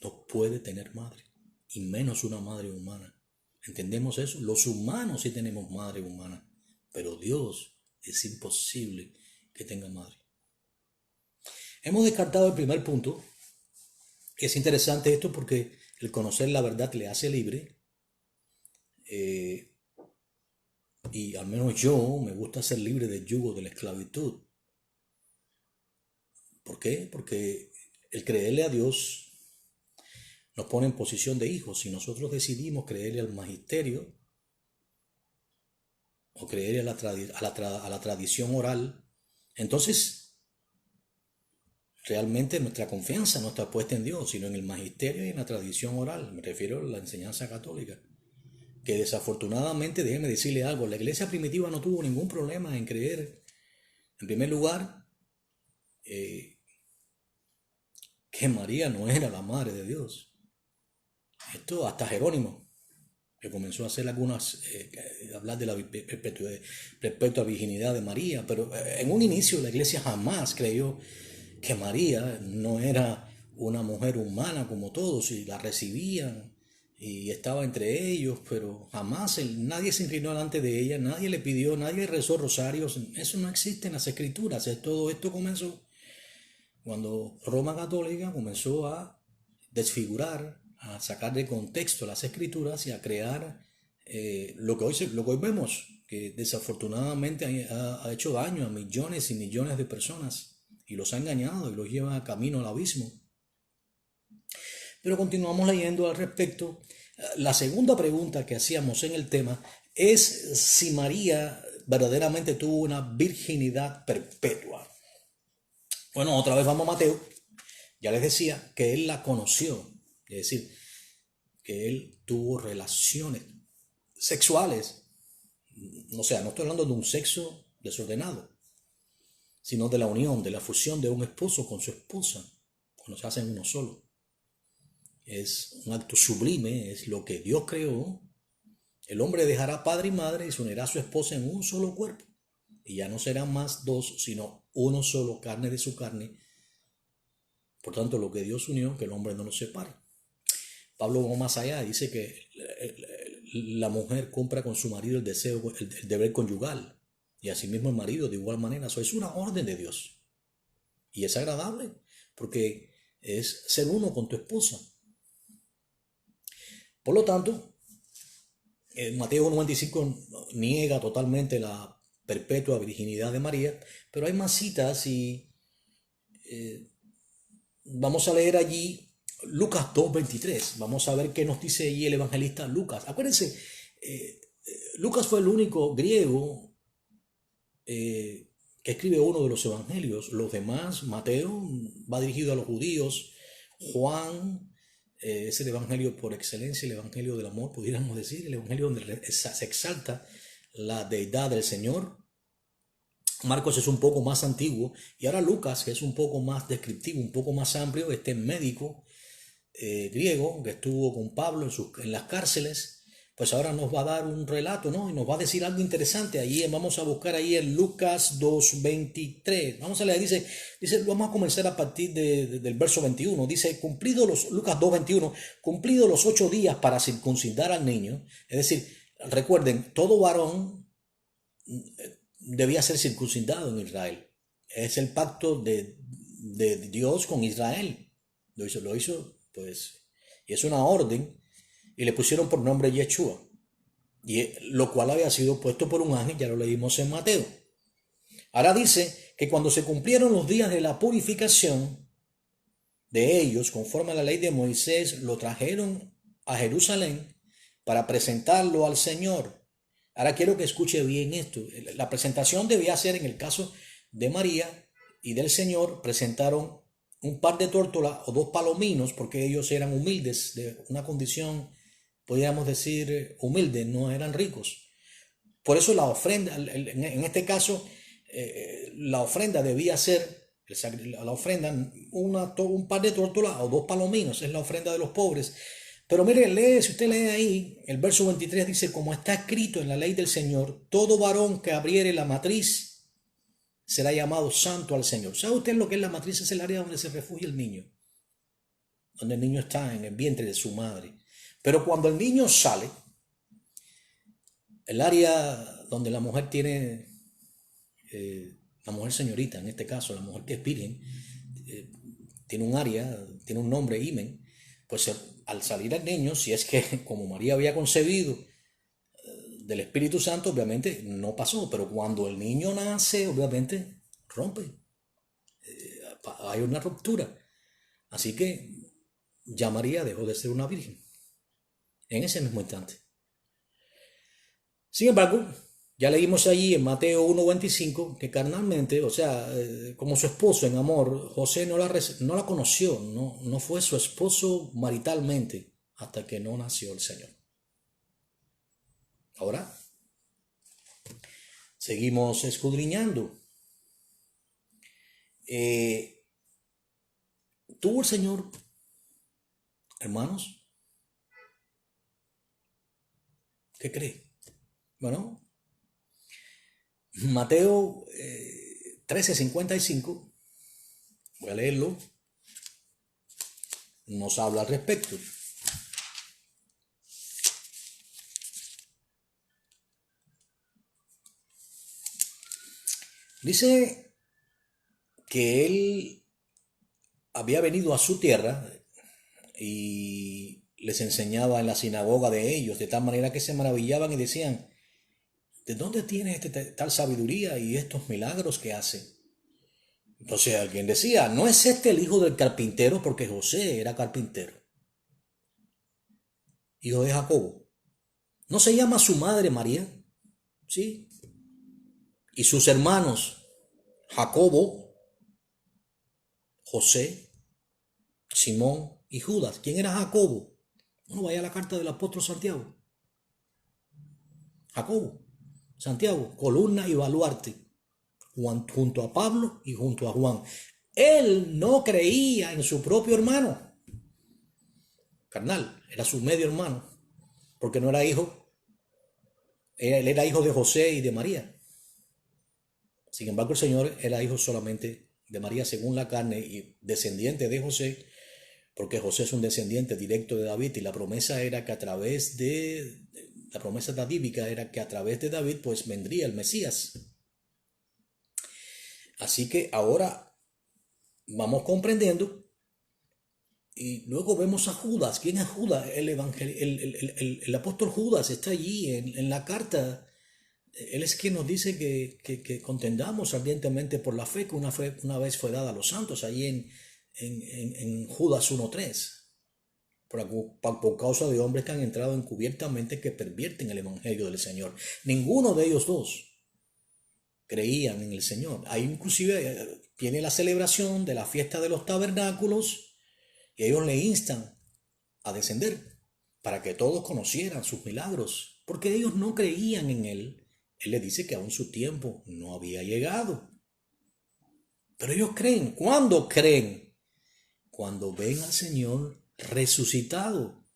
No puede tener madre, y menos una madre humana. ¿Entendemos eso? Los humanos sí tenemos madre humana, pero Dios Es imposible que tenga madre. Hemos descartado el primer punto. Es interesante esto porque el conocer la verdad le hace libre. Y al menos yo me gusta ser libre del yugo de la esclavitud. ¿Por qué? Porque el creerle a Dios nos pone en posición de hijos. Si nosotros decidimos creerle al magisterio o creerle a la tradición oral, entonces realmente nuestra confianza no está puesta en Dios, sino en el magisterio y en la tradición oral. Me refiero a la enseñanza católica. Que desafortunadamente, déjeme decirle algo, la iglesia primitiva no tuvo ningún problema en creer, en primer lugar, que María no era la madre de Dios. Esto hasta Jerónimo, que comenzó a hacer algunas, hablar de la respecto a la virginidad de María, pero en un inicio la iglesia jamás creyó que María no era una mujer humana como todos y la recibían y estaba entre ellos, pero jamás nadie se inclinó delante de ella, nadie le pidió, nadie rezó rosarios. Eso no existe en las escrituras. Todo esto comenzó cuando Roma Católica comenzó a desfigurar, a sacar de contexto las escrituras y a crear lo que hoy vemos, que desafortunadamente ha hecho daño a millones y millones de personas y los ha engañado y los lleva camino al abismo. Pero continuamos leyendo al respecto. La segunda pregunta que hacíamos en el tema es si María verdaderamente tuvo una virginidad perpetua. Bueno, otra vez vamos a Mateo. Ya les decía que él la conoció, es decir, que él tuvo relaciones sexuales. O sea, no estoy hablando de un sexo desordenado, sino de la unión, de la fusión de un esposo con su esposa, cuando se hacen uno solo. Es un acto sublime, es lo que Dios creó. El hombre dejará padre y madre y se unirá a su esposa en un solo cuerpo. Y ya no serán más dos, sino uno solo, carne de su carne. Por tanto, lo que Dios unió, que el hombre no lo separe. Pablo va más allá, dice que la mujer compra con su marido el deseo, el deber conyugal. Y asimismo el marido de igual manera. Eso es una orden de Dios. Y es agradable, porque es ser uno con tu esposa. Por lo tanto, Mateo 1:25 niega totalmente la perpetua virginidad de María, pero hay más citas y vamos a leer allí Lucas 2:23. Vamos a ver qué nos dice allí el evangelista Lucas. Acuérdense, Lucas fue el único griego que escribe uno de los evangelios. Los demás, Mateo va dirigido a los judíos, Juan es el evangelio por excelencia, el evangelio del amor, pudiéramos decir, el evangelio donde se exalta la deidad del Señor. Marcos es un poco más antiguo y ahora Lucas, que es un poco más descriptivo, un poco más amplio, este médico griego que estuvo con Pablo en las cárceles, pues ahora nos va a dar un relato, ¿no? Y nos va a decir algo interesante. Allí vamos a buscar ahí en Lucas 2:23. Vamos a leer, dice, vamos a comenzar a partir del verso 21. Dice, Lucas 2:21, cumplidos los 8 días para circuncidar al niño. Es decir, recuerden, todo varón debía ser circuncidado en Israel. Es el pacto de Dios con Israel. Lo hizo, pues, y es una orden. Y le pusieron por nombre Yeshua, lo cual había sido puesto por un ángel, ya lo leímos en Mateo. Ahora dice que cuando se cumplieron los días de la purificación de ellos, conforme a la ley de Moisés, lo trajeron a Jerusalén para presentarlo al Señor. Ahora quiero que escuche bien esto. La presentación debía ser, en el caso de María y del Señor, presentaron un par de tórtolas o 2 palominos, porque ellos eran humildes, de una condición, podríamos decir, humilde, no eran ricos. Por eso la ofrenda, en este caso, la ofrenda debía ser, la ofrenda, un par de tórtolas o 2 palominos, es la ofrenda de los pobres. Pero mire, si usted lee ahí, el verso 23 dice, como está escrito en la ley del Señor, todo varón que abriere la matriz será llamado santo al Señor. ¿Sabe usted lo que es la matriz? Es el área donde se refugia el niño, donde el niño está en el vientre de su madre. Pero cuando el niño sale, el área donde la mujer tiene la mujer señorita, en este caso, la mujer que es virgen, tiene un área, tiene un nombre, Imen, pues al salir el niño, si es que como María había concebido del Espíritu Santo, obviamente no pasó, pero cuando el niño nace, obviamente rompe, hay una ruptura. Así que ya María dejó de ser una virgen en ese mismo instante. Sin embargo, ya leímos allí en Mateo 1:25 que carnalmente, o sea, como su esposo en amor, José no la conoció, no fue su esposo maritalmente hasta que no nació el Señor. Ahora, seguimos escudriñando. ¿Tuvo el Señor hermanos? ¿Qué cree? Bueno, Mateo 13:55, voy a leerlo, nos habla al respecto. Dice que él había venido a su tierra y les enseñaba en la sinagoga de ellos, de tal manera que se maravillaban y decían, ¿de dónde tiene tal sabiduría y estos milagros que hace? Entonces alguien decía, ¿no es este el hijo del carpintero? Porque José era carpintero, hijo de Jacobo. ¿No se llama su madre María? Sí. Y sus hermanos, Jacobo, José, Simón y Judas. ¿Quién era Jacobo? Bueno, vaya a la carta del apóstol Santiago. Jacobo, Santiago, columna y baluarte, junto a Pablo y junto a Juan. Él no creía en su propio hermano. Carnal, era su medio hermano, porque no era hijo, él era hijo de José y de María. Sin embargo, el Señor era hijo solamente de María según la carne y descendiente de José, porque José es un descendiente directo de David y la promesa era que la promesa davídica era que a través de David pues vendría el Mesías. Así que ahora vamos comprendiendo y luego vemos a Judas. ¿Quién es Judas? El apóstol Judas está allí en la carta. Él es quien nos dice que contendamos ardientemente por la fe que una vez fue dada a los santos, allí en Judas 1:3. Por causa de hombres que han entrado encubiertamente que pervierten el evangelio del Señor. Ninguno de ellos dos creían en el Señor. Ahí inclusive viene la celebración de la fiesta de los tabernáculos y ellos le instan a descender para que todos conocieran sus milagros, porque ellos no creían en Él. Él les dice que aún su tiempo no había llegado. Pero ellos creen. ¿Cuándo creen? Cuando ven al Señor resucitado.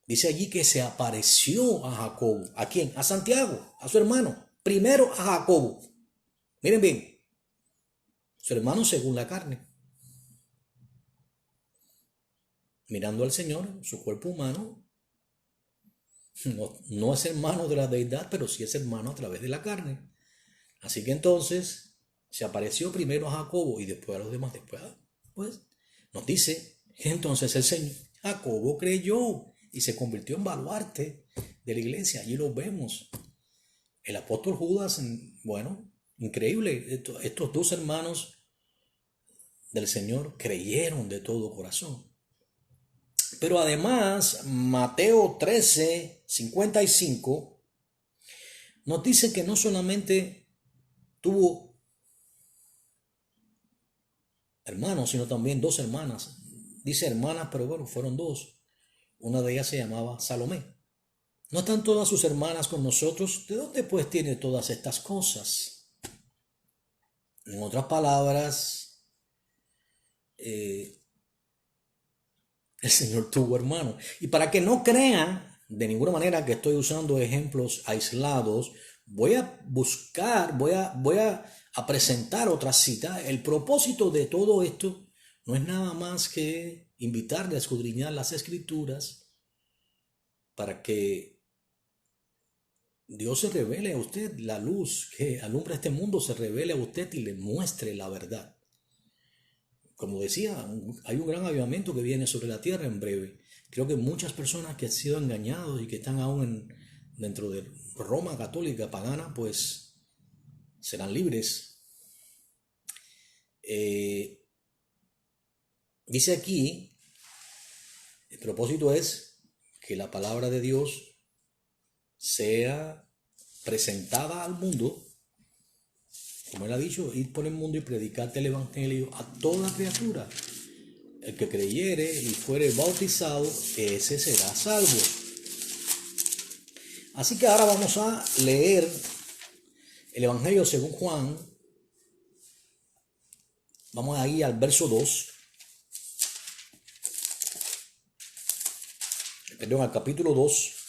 Dice allí que se apareció a Jacobo. ¿A quién? A Santiago, a su hermano. Primero a Jacobo. Miren bien, su hermano según la carne. Mirando al Señor, su cuerpo humano, no es hermano de la deidad, pero sí es hermano a través de la carne. Así que entonces se apareció primero a Jacobo y después a los demás. Después, pues, nos dice que entonces el Señor, Jacobo creyó y se convirtió en baluarte de la iglesia. Allí lo vemos. El apóstol Judas, bueno, increíble. Estos dos hermanos del Señor creyeron de todo corazón. Pero además, Mateo 13:55 nos dice que no solamente tuvo hermanos, sino también dos hermanas. Dice hermanas, pero bueno, fueron dos. Una de ellas se llamaba Salomé. ¿No están todas sus hermanas con nosotros? ¿De dónde pues tiene todas estas cosas? En otras palabras, el Señor tuvo hermanos. Y para que no crean de ninguna manera que estoy usando ejemplos aislados, voy a buscar, voy a presentar otra cita. El propósito de todo esto no es nada más que invitarle a escudriñar las Escrituras para que Dios se revele a usted, la luz que alumbra este mundo se revele a usted y le muestre la verdad. Como decía, hay un gran avivamiento que viene sobre la tierra en breve. Creo que muchas personas que han sido engañados y que están aún dentro de Roma católica pagana, pues serán libres. Dice aquí, el propósito es que la palabra de Dios sea presentada al mundo, como él ha dicho, ir por el mundo y predicarte el evangelio a toda criatura. El que creyere y fuere bautizado, ese será salvo. Así que ahora vamos a leer el evangelio según Juan. Vamos ahí al verso 2. Perdón, al capítulo 2.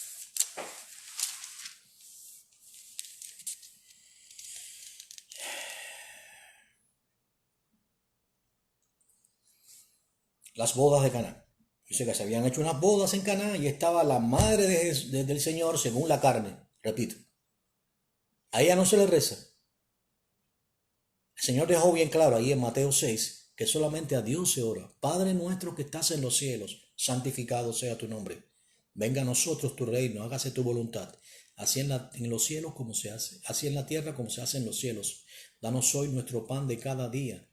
Las bodas de Caná. Dice que se habían hecho unas bodas en Caná y estaba la madre del Señor según la carne. Repito, a ella no se le reza. El Señor dejó bien claro ahí en Mateo 6 que solamente a Dios se ora. Padre nuestro que estás en los cielos, santificado sea tu nombre. Venga a nosotros tu reino, hágase tu voluntad, así en los cielos como se hace, así en la tierra como se hace en los cielos. Danos hoy nuestro pan de cada día.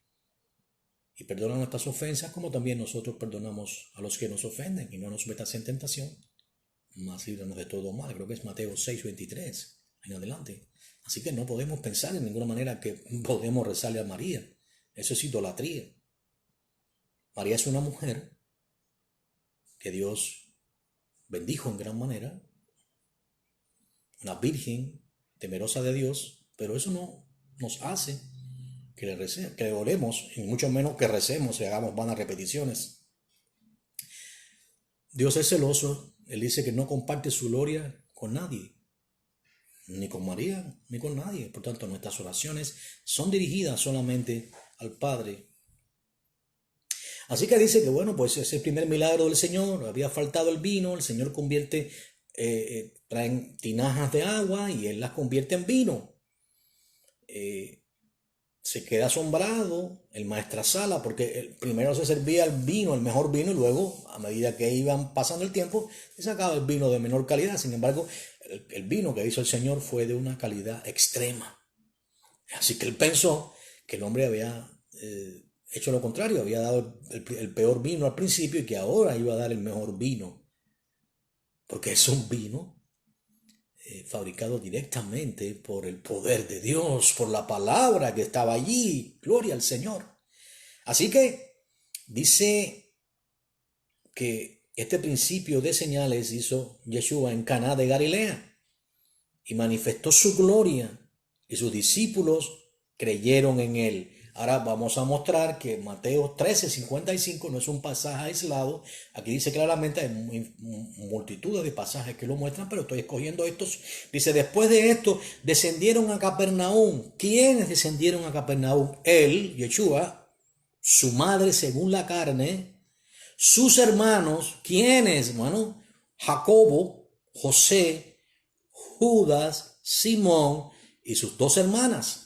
Y perdona nuestras ofensas como también nosotros perdonamos a los que nos ofenden. Y no nos metas en tentación, mas líbranos de todo mal. Creo que es Mateo 6:23 en adelante. Así que no podemos pensar en ninguna manera que podemos rezarle a María. Eso es idolatría. María es una mujer que Dios bendijo en gran manera, una virgen temerosa de Dios, pero eso no nos hace que le oremos, y mucho menos que recemos y hagamos vanas repeticiones. Dios es celoso. Él dice que no comparte su gloria con nadie, ni con María, ni con nadie. Por tanto, nuestras oraciones son dirigidas solamente al Padre. Así que dice que bueno, pues es el primer milagro del Señor. Había faltado el vino, el Señor traen tinajas de agua y Él las convierte en vino. Se queda asombrado el maestrasala porque primero se servía el vino, el mejor vino, y luego a medida que iban pasando el tiempo se sacaba el vino de menor calidad. Sin embargo, el vino que hizo el Señor fue de una calidad extrema. Así que él pensó que el hombre había hecho lo contrario, había dado el peor vino al principio y que ahora iba a dar el mejor vino, porque es un vino fabricado directamente por el poder de Dios, por la palabra que estaba allí. Gloria al Señor. Así que dice que este principio de señales hizo Yeshua en Caná de Galilea y manifestó su gloria y sus discípulos creyeron en él. Ahora vamos a mostrar que Mateo 13:55 no es un pasaje aislado. Aquí dice claramente, hay multitudes de pasajes que lo muestran, pero estoy escogiendo estos. Dice, después de esto descendieron a Capernaum. ¿Quiénes descendieron a Capernaum? Él, Yeshua, su madre según la carne, sus hermanos. ¿Quiénes, hermano? Jacobo, José, Judas, Simón y sus dos hermanas.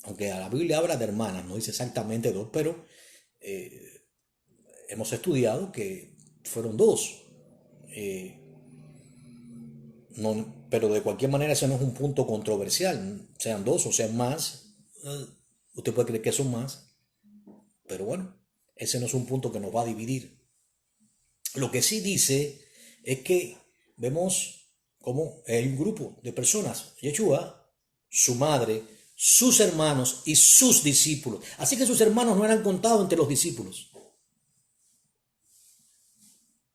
Aunque a la Biblia habla de hermanas, no dice exactamente dos, pero hemos estudiado que fueron dos. Pero de cualquier manera ese no es un punto controversial, sean dos o sean más. Usted puede creer que son más, pero bueno, ese no es un punto que nos va a dividir. Lo que sí dice es que vemos como hay un grupo de personas, Yeshua, su madre, sus hermanos y sus discípulos. Así que sus hermanos no eran contados entre los discípulos.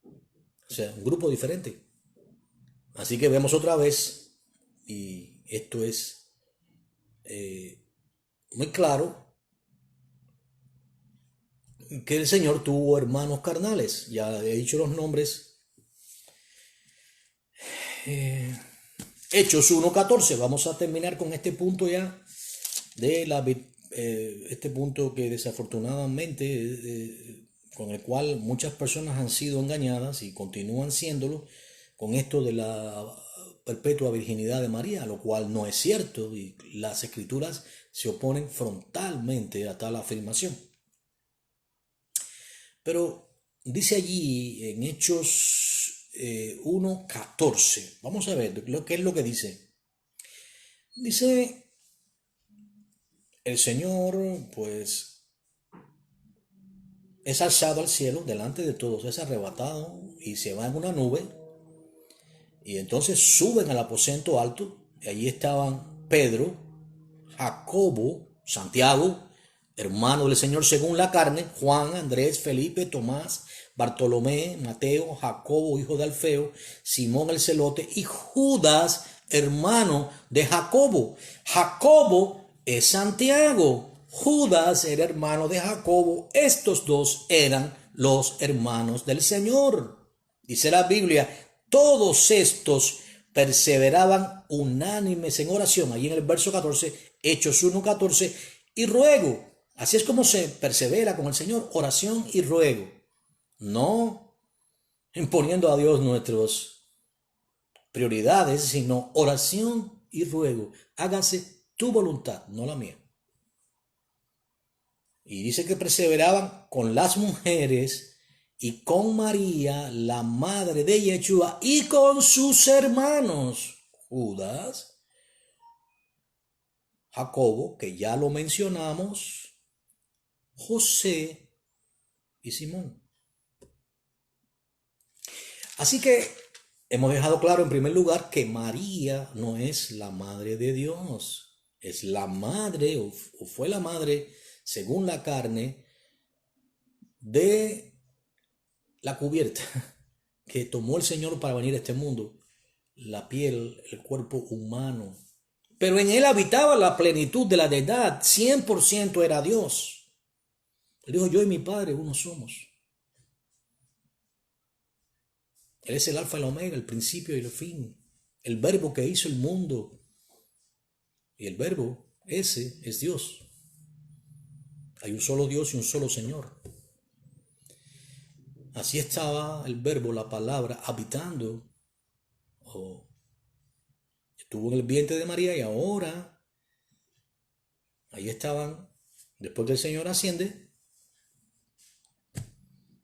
O sea, un grupo diferente. Así que vemos otra vez, y esto es muy claro, que el Señor tuvo hermanos carnales. Ya he dicho los nombres. Hechos 1:14. Vamos a terminar con este punto ya de este punto que desafortunadamente con el cual muchas personas han sido engañadas y continúan siéndolo, con esto de la perpetua virginidad de María, lo cual no es cierto, y las escrituras se oponen frontalmente a tal afirmación. Pero dice allí en Hechos 1:14, vamos a ver qué es lo que dice. Dice, el Señor pues es alzado al cielo delante de todos, es arrebatado y se va en una nube, y entonces suben al aposento alto, y allí estaban Pedro, Jacobo, Santiago, hermano del Señor según la carne, Juan, Andrés, Felipe, Tomás, Bartolomé, Mateo, Jacobo, hijo de Alfeo, Simón el celote, y Judas, hermano de Jacobo. Jacobo es Santiago, Judas era hermano de Jacobo. Estos dos eran los hermanos del Señor. Dice la Biblia, todos estos perseveraban unánimes en oración, allí en el verso 14, Hechos 1:14, y ruego. Así es como se persevera con el Señor, oración y ruego. No imponiendo a Dios nuestras prioridades, sino oración y ruego. Hágase tu voluntad, no la mía. Y dice que perseveraban con las mujeres y con María, la madre de Yeshua, y con sus hermanos, Judas, Jacobo, que ya lo mencionamos, José y Simón. Así que hemos dejado claro en primer lugar que María no es la madre de Dios, es la madre o fue la madre, según la carne, de la cubierta que tomó el Señor para venir a este mundo, la piel, el cuerpo humano. Pero en él habitaba la plenitud de la deidad, 100% era Dios. Él dijo, yo y mi Padre uno somos. Él es el alfa y el omega, el principio y el fin, el verbo que hizo el mundo. Y el verbo, ese es Dios. Hay un solo Dios y un solo Señor. Así estaba el verbo, la palabra, habitando. Estuvo en el vientre de María y ahora ahí estaban, después que el Señor asciende,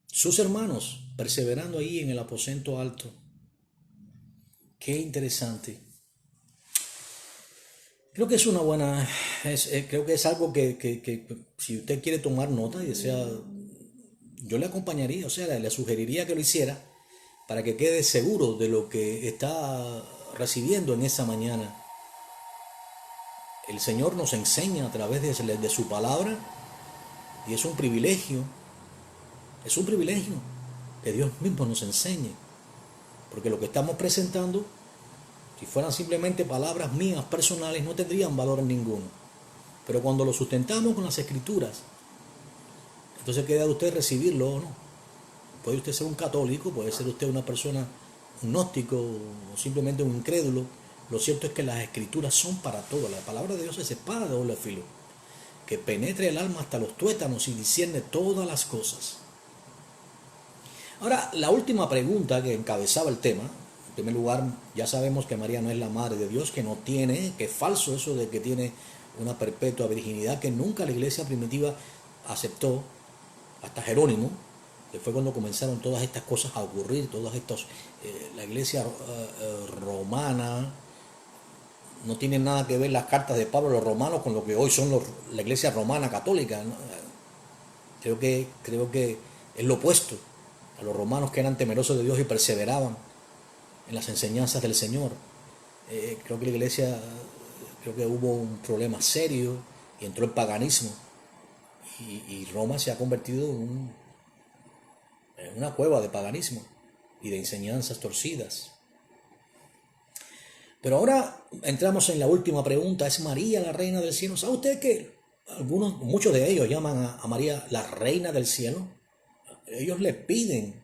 sus hermanos perseverando ahí en el aposento alto. Qué interesante. Creo que es una buena, creo que es algo que si usted quiere tomar nota y desea, yo le acompañaría, o sea, le sugeriría que lo hiciera para que quede seguro de lo que está recibiendo en esa mañana. El Señor nos enseña a través de su palabra y es un privilegio que Dios mismo nos enseñe, porque lo que estamos presentando, si fueran simplemente palabras mías personales, no tendrían valor ninguno. Pero cuando lo sustentamos con las escrituras, entonces queda de usted recibirlo o no. Puede usted ser un católico, puede ser usted una persona, un gnóstico o simplemente un incrédulo. Lo cierto es que las escrituras son para todo. La palabra de Dios es espada de doble filo, que penetre el alma hasta los tuétanos y discierne todas las cosas. Ahora, la última pregunta que encabezaba el tema. En primer lugar, ya sabemos que María no es la madre de Dios, que no tiene, que es falso eso de que tiene una perpetua virginidad, que nunca la iglesia primitiva aceptó, hasta Jerónimo, que fue cuando comenzaron todas estas cosas a ocurrir, todos estos, la iglesia romana, no tiene nada que ver las cartas de Pablo a los romanos con lo que hoy son la iglesia romana católica, ¿no? Creo que es lo opuesto a los romanos, que eran temerosos de Dios y perseveraban en las enseñanzas del Señor. Creo que la iglesia, creo que hubo un problema serio y entró el paganismo, y Roma se ha convertido en una cueva de paganismo y de enseñanzas torcidas. Pero ahora entramos en la última pregunta. ¿Es María la reina del cielo? ¿Sabe usted que muchos de ellos llaman a María la reina del cielo? Ellos le piden,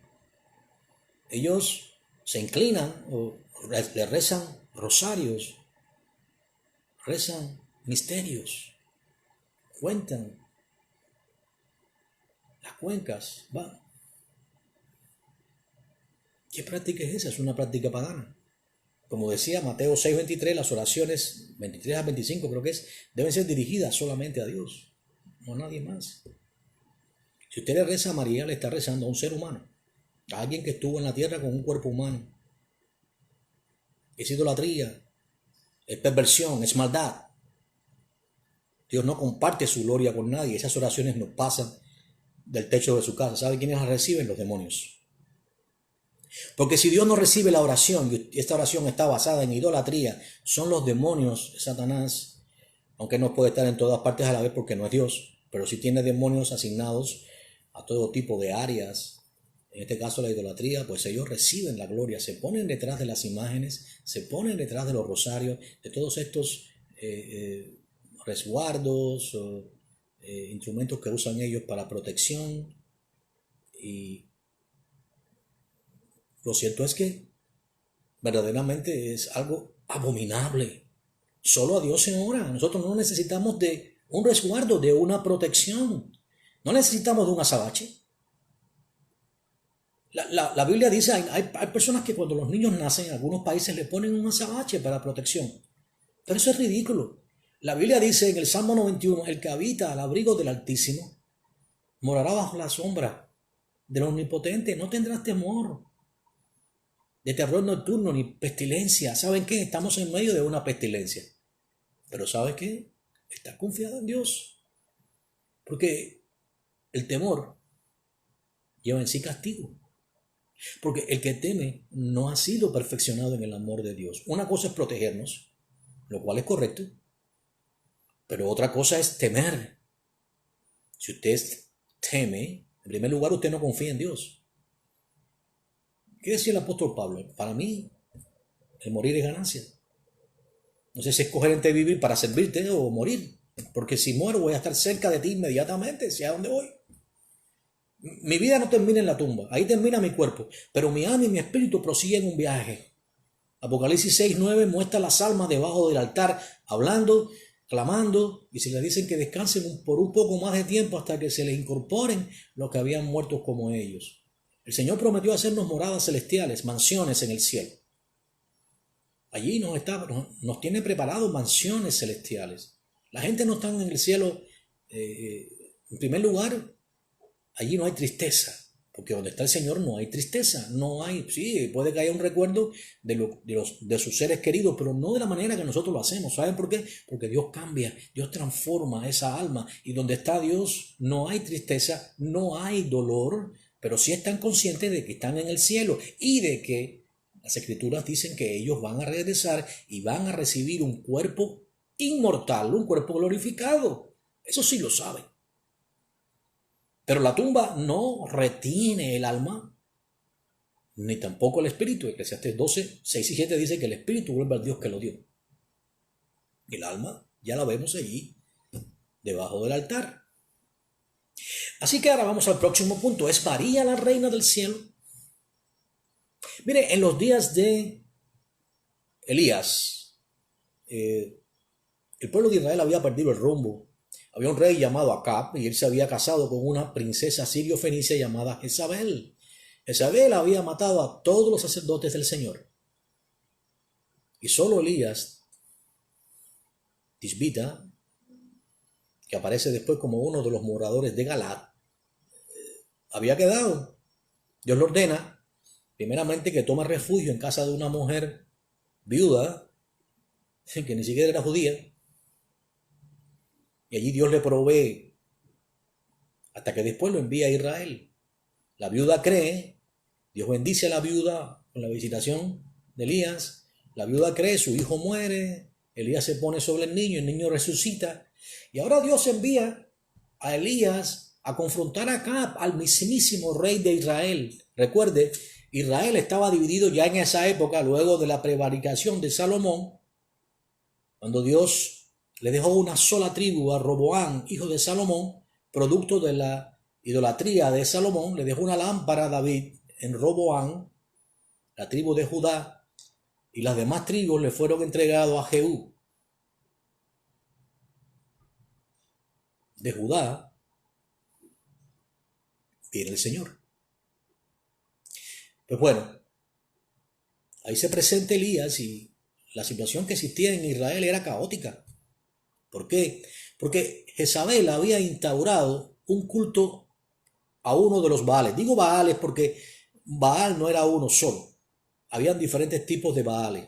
ellos se inclinan o le rezan rosarios, rezan misterios, cuentan las cuencas. ¿Qué práctica es esa? Es una práctica pagana. Como decía Mateo 6:23, las oraciones 23 a 25 creo que es, deben ser dirigidas solamente a Dios, no a nadie más. Si usted le reza a María, le está rezando a un ser humano, a alguien que estuvo en la tierra con un cuerpo humano. Es idolatría, es perversión, es maldad. Dios no comparte su gloria con nadie. Esas oraciones no pasan del techo de su casa. ¿Sabe quiénes las reciben? Los demonios. Porque si Dios no recibe la oración, y esta oración está basada en idolatría, son los demonios, Satanás, aunque no puede estar en todas partes a la vez porque no es Dios, pero sí tiene demonios asignados a todo tipo de áreas. En este caso la idolatría, pues ellos reciben la gloria, se ponen detrás de las imágenes, se ponen detrás de los rosarios, de todos estos resguardos, instrumentos que usan ellos para protección. Y lo cierto es que verdaderamente es algo abominable. Solo a Dios se ora. Nosotros no necesitamos de un resguardo, de una protección. No necesitamos de un azabache. La Biblia dice, hay personas que cuando los niños nacen, en algunos países le ponen un azabache para protección. Pero eso es ridículo. La Biblia dice en el Salmo 91, el que habita al abrigo del Altísimo, morará bajo la sombra del Omnipotente, no tendrás temor de terror nocturno ni pestilencia. ¿Saben qué? Estamos en medio de una pestilencia. Pero ¿sabes qué? Estás confiado en Dios. Porque el temor lleva en sí castigo. Porque el que teme no ha sido perfeccionado en el amor de Dios. Una cosa es protegernos, lo cual es correcto, pero otra cosa es temer. Si usted teme, en primer lugar usted no confía en Dios. ¿Qué decía el apóstol Pablo? Para mí, el morir es ganancia. No sé si escoger entre vivir para servirte o morir, porque si muero voy a estar cerca de ti inmediatamente, sea donde voy. Mi vida no termina en la tumba, ahí termina mi cuerpo, pero mi alma y mi espíritu prosiguen un viaje. Apocalipsis 6:9 muestra las almas debajo del altar, hablando, clamando, y se les dicen que descansen por un poco más de tiempo hasta que se les incorporen los que habían muerto como ellos. El Señor prometió hacernos moradas celestiales, mansiones en el cielo. Allí nos tiene preparados mansiones celestiales. La gente no está en el cielo, en primer lugar, allí no hay tristeza, porque donde está el Señor no hay tristeza, no hay, sí, puede que haya un recuerdo de sus seres queridos, pero no de la manera que nosotros lo hacemos. ¿Saben por qué? Porque Dios cambia, Dios transforma esa alma, y donde está Dios no hay tristeza, no hay dolor, pero sí están conscientes de que están en el cielo y de que las Escrituras dicen que ellos van a regresar y van a recibir un cuerpo inmortal, un cuerpo glorificado. Eso sí lo saben. Pero la tumba no retiene el alma, ni tampoco el espíritu. Eclesiastés 12, 6 y 7 dice que el espíritu vuelve al Dios que lo dio. El alma ya la vemos allí, debajo del altar. Así que ahora vamos al próximo punto. ¿Es María la reina del cielo? Mire, en los días de Elías, el pueblo de Israel había perdido el rumbo. Había un rey llamado Acab y él se había casado con una princesa sirio-fenicia llamada Jezabel. Jezabel había matado a todos los sacerdotes del Señor. Y solo Elías, Tisbita, que aparece después como uno de los moradores de Galad, había quedado. Dios le ordena, primeramente, que tome refugio en casa de una mujer viuda, que ni siquiera era judía, y allí Dios le provee, hasta que después lo envía a Israel. La viuda cree, Dios bendice a la viuda con la visitación de Elías, la viuda cree, su hijo muere, Elías se pone sobre el niño resucita, y ahora Dios envía a Elías a confrontar a Acab, al mismísimo rey de Israel. Recuerde, Israel estaba dividido ya en esa época, luego de la prevaricación de Salomón, cuando Dios le dejó una sola tribu a Roboam, hijo de Salomón, producto de la idolatría de Salomón. Le dejó una lámpara a David en Roboam, la tribu de Judá, y las demás tribus le fueron entregados a Jehú de Judá. Viene el Señor. Pues bueno, ahí se presenta Elías y la situación que existía en Israel era caótica. ¿Por qué? Porque Jezabel había instaurado un culto a uno de los Baales. Digo Baales porque Baal no era uno solo. Habían diferentes tipos de Baales.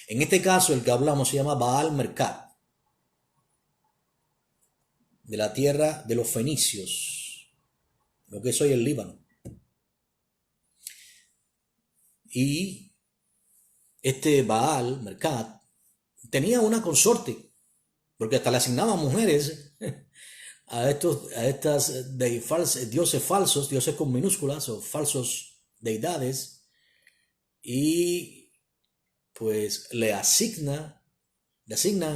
En este caso, el que hablamos se llama Baal Mercat, de la tierra de los fenicios, lo que es hoy el Líbano. Y este Baal Mercat tenía una consorte, porque hasta le asignaban mujeres a estas dioses falsos, dioses con minúsculas o falsos deidades, y pues le asignan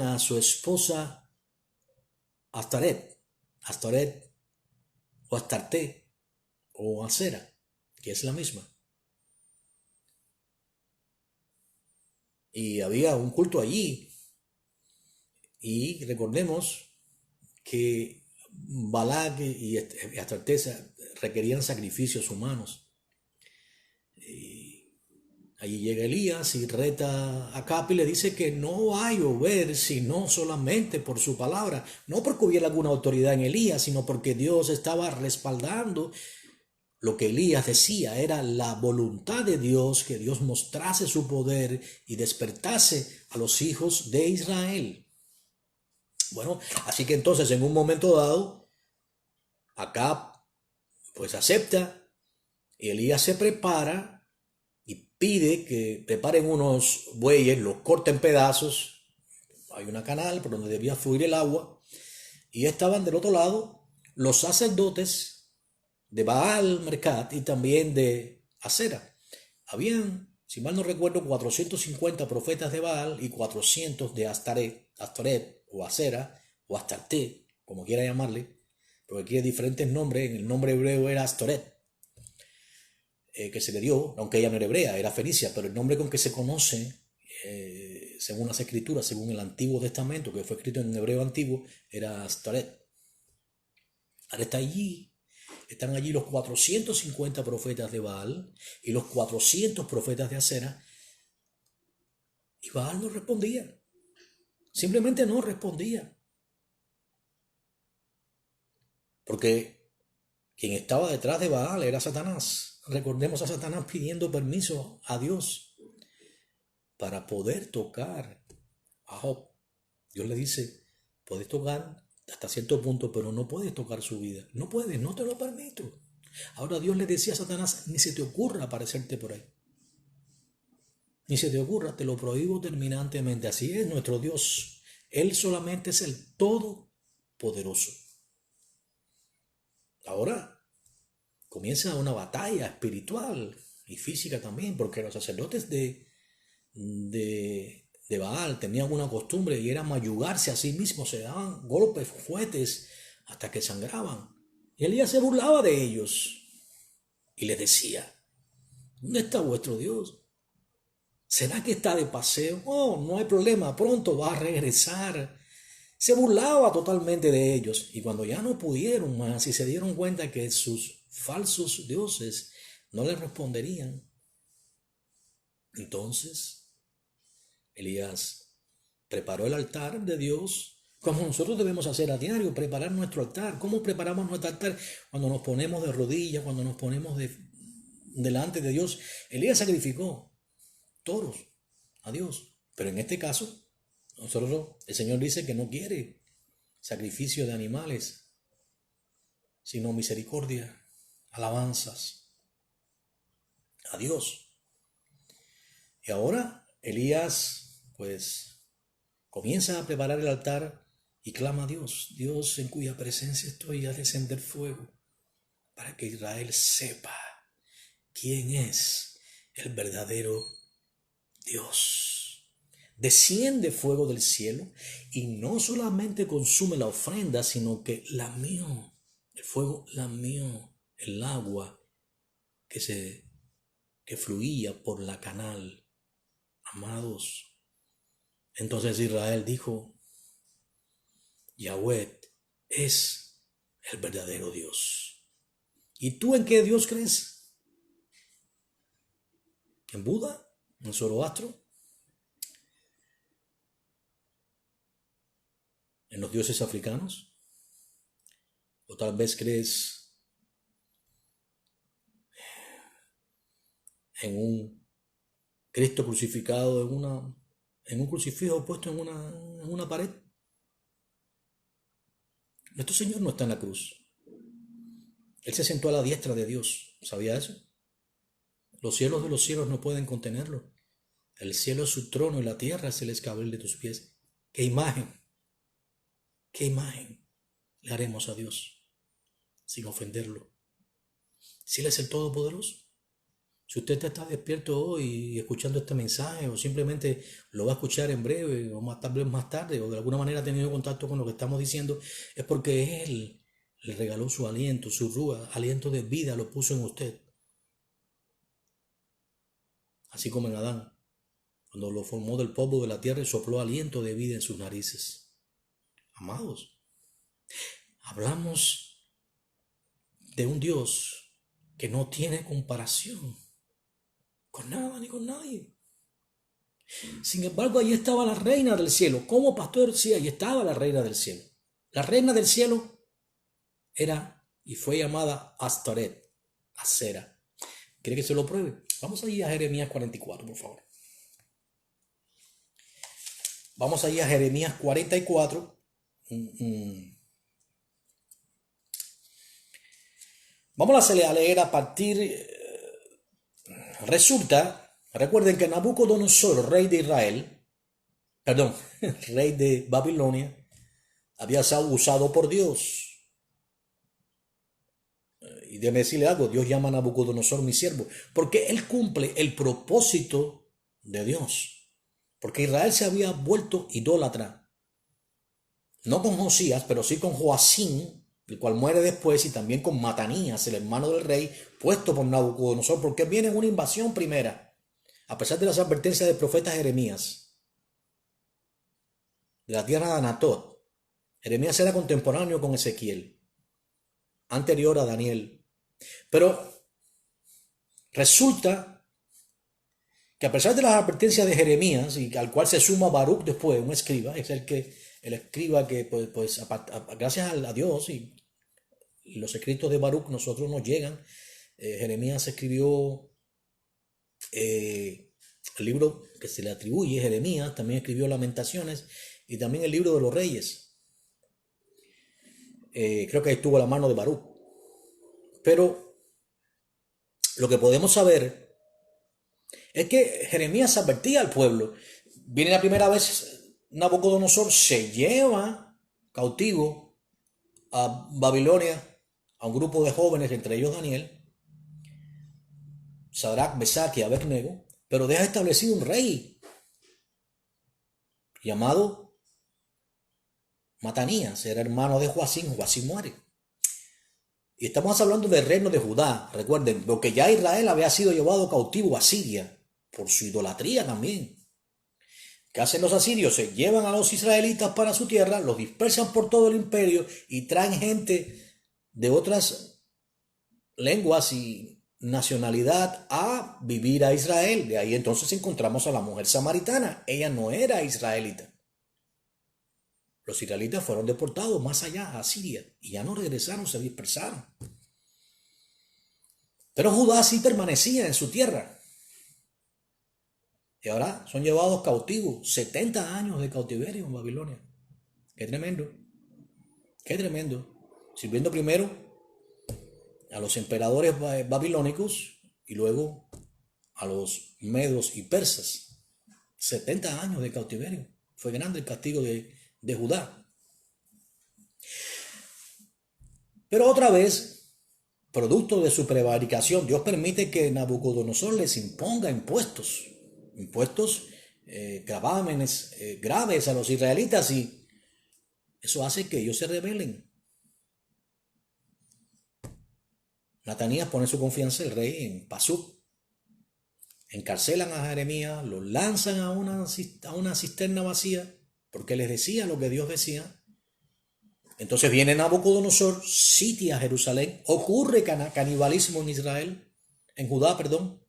a su esposa Astoret o Astarte o Acera, que es la misma. Y había un culto allí. Y recordemos que Balac y Astarte requerían sacrificios humanos. Y allí llega Elías y reta a Acab y le dice que no va a llover sino solamente por su palabra. No porque hubiera alguna autoridad en Elías, sino porque Dios estaba respaldando lo que Elías decía. Era la voluntad de Dios que Dios mostrase su poder y despertase a los hijos de Israel. Bueno, así que entonces en un momento dado, Acab pues acepta y Elías se prepara y pide que preparen unos bueyes, los corten en pedazos. Hay una canal por donde debía fluir el agua y estaban del otro lado los sacerdotes de Baal Mercat y también de Acera. Habían, si mal no recuerdo, 450 profetas de Baal y 400 de Astoret o Acera o Astarte, como quiera llamarle, porque aquí hay diferentes nombres. En el nombre hebreo era Astoret, que se le dio, aunque ella no era hebrea, era fenicia, pero el nombre con que se conoce, según las escrituras, según el Antiguo Testamento, que fue escrito en hebreo antiguo, era Astoret. Ahora están allí los 450 profetas de Baal y los 400 profetas de Acera, y Baal no respondía, simplemente no respondía. Porque quien estaba detrás de Baal era Satanás. Recordemos a Satanás pidiendo permiso a Dios para poder tocar a Job. Dios le dice, puedes tocar hasta cierto punto, pero no puedes tocar su vida. No puedes, no te lo permito. Ahora Dios le decía a Satanás, ni se te ocurra aparecerte por ahí. Ni se te ocurra, te lo prohíbo terminantemente. Así es nuestro Dios. Él solamente es el Todopoderoso. Ahora comienza una batalla espiritual y física también, porque los sacerdotes de Baal tenían una costumbre y era mayugarse a sí mismos, se daban golpes fuertes hasta que sangraban. Y Elías se burlaba de ellos y les decía, ¿dónde está vuestro Dios? ¿Será que está de paseo? Oh, no hay problema, pronto va a regresar. Se burlaba totalmente de ellos, y cuando ya no pudieron más y se dieron cuenta que sus falsos dioses no les responderían, entonces Elías preparó el altar de Dios, como nosotros debemos hacer a diario, preparar nuestro altar. ¿Cómo preparamos nuestro altar? Cuando nos ponemos de rodillas, cuando nos ponemos delante de Dios. Elías sacrificó toros a Dios, pero en este caso el Señor dice que no quiere sacrificio de animales, sino misericordia, alabanzas a Dios. Y ahora Elías pues comienza a preparar el altar y clama a Dios, Dios en cuya presencia estoy, a descender fuego para que Israel sepa quién es el verdadero Dios. Desciende fuego del cielo y no solamente consume la ofrenda, sino que lamió, el fuego lamió el agua que fluía por la canal. Amados, entonces Israel dijo, Yahweh es el verdadero Dios. ¿Y tú en qué Dios crees? en Buda, en Zoroastro, en los dioses africanos, o tal vez crees en un Cristo crucificado en un crucifijo puesto en una pared. Nuestro Señor no está en la cruz. Él se sentó a la diestra de Dios. ¿Sabía eso? Los cielos de los cielos no pueden contenerlo. El cielo es su trono y la tierra es el escabel de tus pies. ¿Qué imagen le haremos a Dios sin ofenderlo? Si Él es el Todopoderoso. Si usted está despierto hoy escuchando este mensaje o simplemente lo va a escuchar en breve o tal vez más tarde o de alguna manera ha tenido contacto con lo que estamos diciendo, es porque Él le regaló su aliento, su rúa, aliento de vida lo puso en usted. Así como en Adán, cuando lo formó del polvo de la tierra y sopló aliento de vida en sus narices. Amados, hablamos de un Dios que no tiene comparación con nada ni con nadie. Sin embargo, allí estaba la reina del cielo. Como pastor, sí, allí estaba la reina del cielo. La reina del cielo era y fue llamada Astoret, Acera. ¿Quiere que se lo pruebe? Vamos allí a Jeremías 44, por favor. Vamos allí a Jeremías 44. Vamos a leer a partir. Recuerden que Nabucodonosor, rey de Israel, rey de Babilonia, había sido usado por Dios. Y déjeme decirle algo, Dios llama a Nabucodonosor mi siervo, porque él cumple el propósito de Dios. Porque Israel se había vuelto idólatra. No con Josías, pero sí con Joacim, el cual muere después, y también con Matanías, el hermano del rey, puesto por Nabucodonosor, porque viene una invasión primera, a pesar de las advertencias del profeta Jeremías, de la tierra de Anatot. Jeremías era contemporáneo con Ezequiel, anterior a Daniel. Pero resulta que a pesar de las advertencias de Jeremías, y al cual se suma Baruch después, un escriba, es el escriba que gracias a Dios y los escritos de Baruch nosotros nos llegan. Jeremías escribió el libro que se le atribuye, Jeremías también escribió Lamentaciones y también el libro de los Reyes. Creo que estuvo a la mano de Baruch. Pero lo que podemos saber es que Jeremías advertía al pueblo. Viene la primera vez Nabucodonosor, se lleva cautivo a Babilonia a un grupo de jóvenes, entre ellos Daniel, Sadrach, Mesach y Abednego, pero deja establecido un rey llamado Matanías, era hermano de Joacim. Joacim muere. Y estamos hablando del reino de Judá, recuerden, porque ya Israel había sido llevado cautivo a Siria por su idolatría también. ¿Qué hacen los asirios? Se llevan a los israelitas para su tierra, los dispersan por todo el imperio y traen gente de otras lenguas y nacionalidad a vivir a Israel. De ahí entonces encontramos a la mujer samaritana. Ella no era israelita. Los israelitas fueron deportados más allá, a Siria, y ya no regresaron, se dispersaron. Pero Judá sí permanecía en su tierra. Y ahora son llevados cautivos, 70 años de cautiverio en Babilonia. Qué tremendo, qué tremendo. Sirviendo primero a los emperadores babilónicos y luego a los medos y persas. 70 años de cautiverio. Fue grande el castigo de Judá. Pero otra vez, producto de su prevaricación, Dios permite que Nabucodonosor les imponga impuestos, gravámenes graves a los israelitas, y eso hace que ellos se rebelen. Matanías pone su confianza el rey en Pasú. Encarcelan a Jeremías, lo lanzan a una cisterna vacía, porque les decía lo que Dios decía. Entonces viene Nabucodonosor, sitia Jerusalén, ocurre canibalismo en Israel, en Judá, perdón.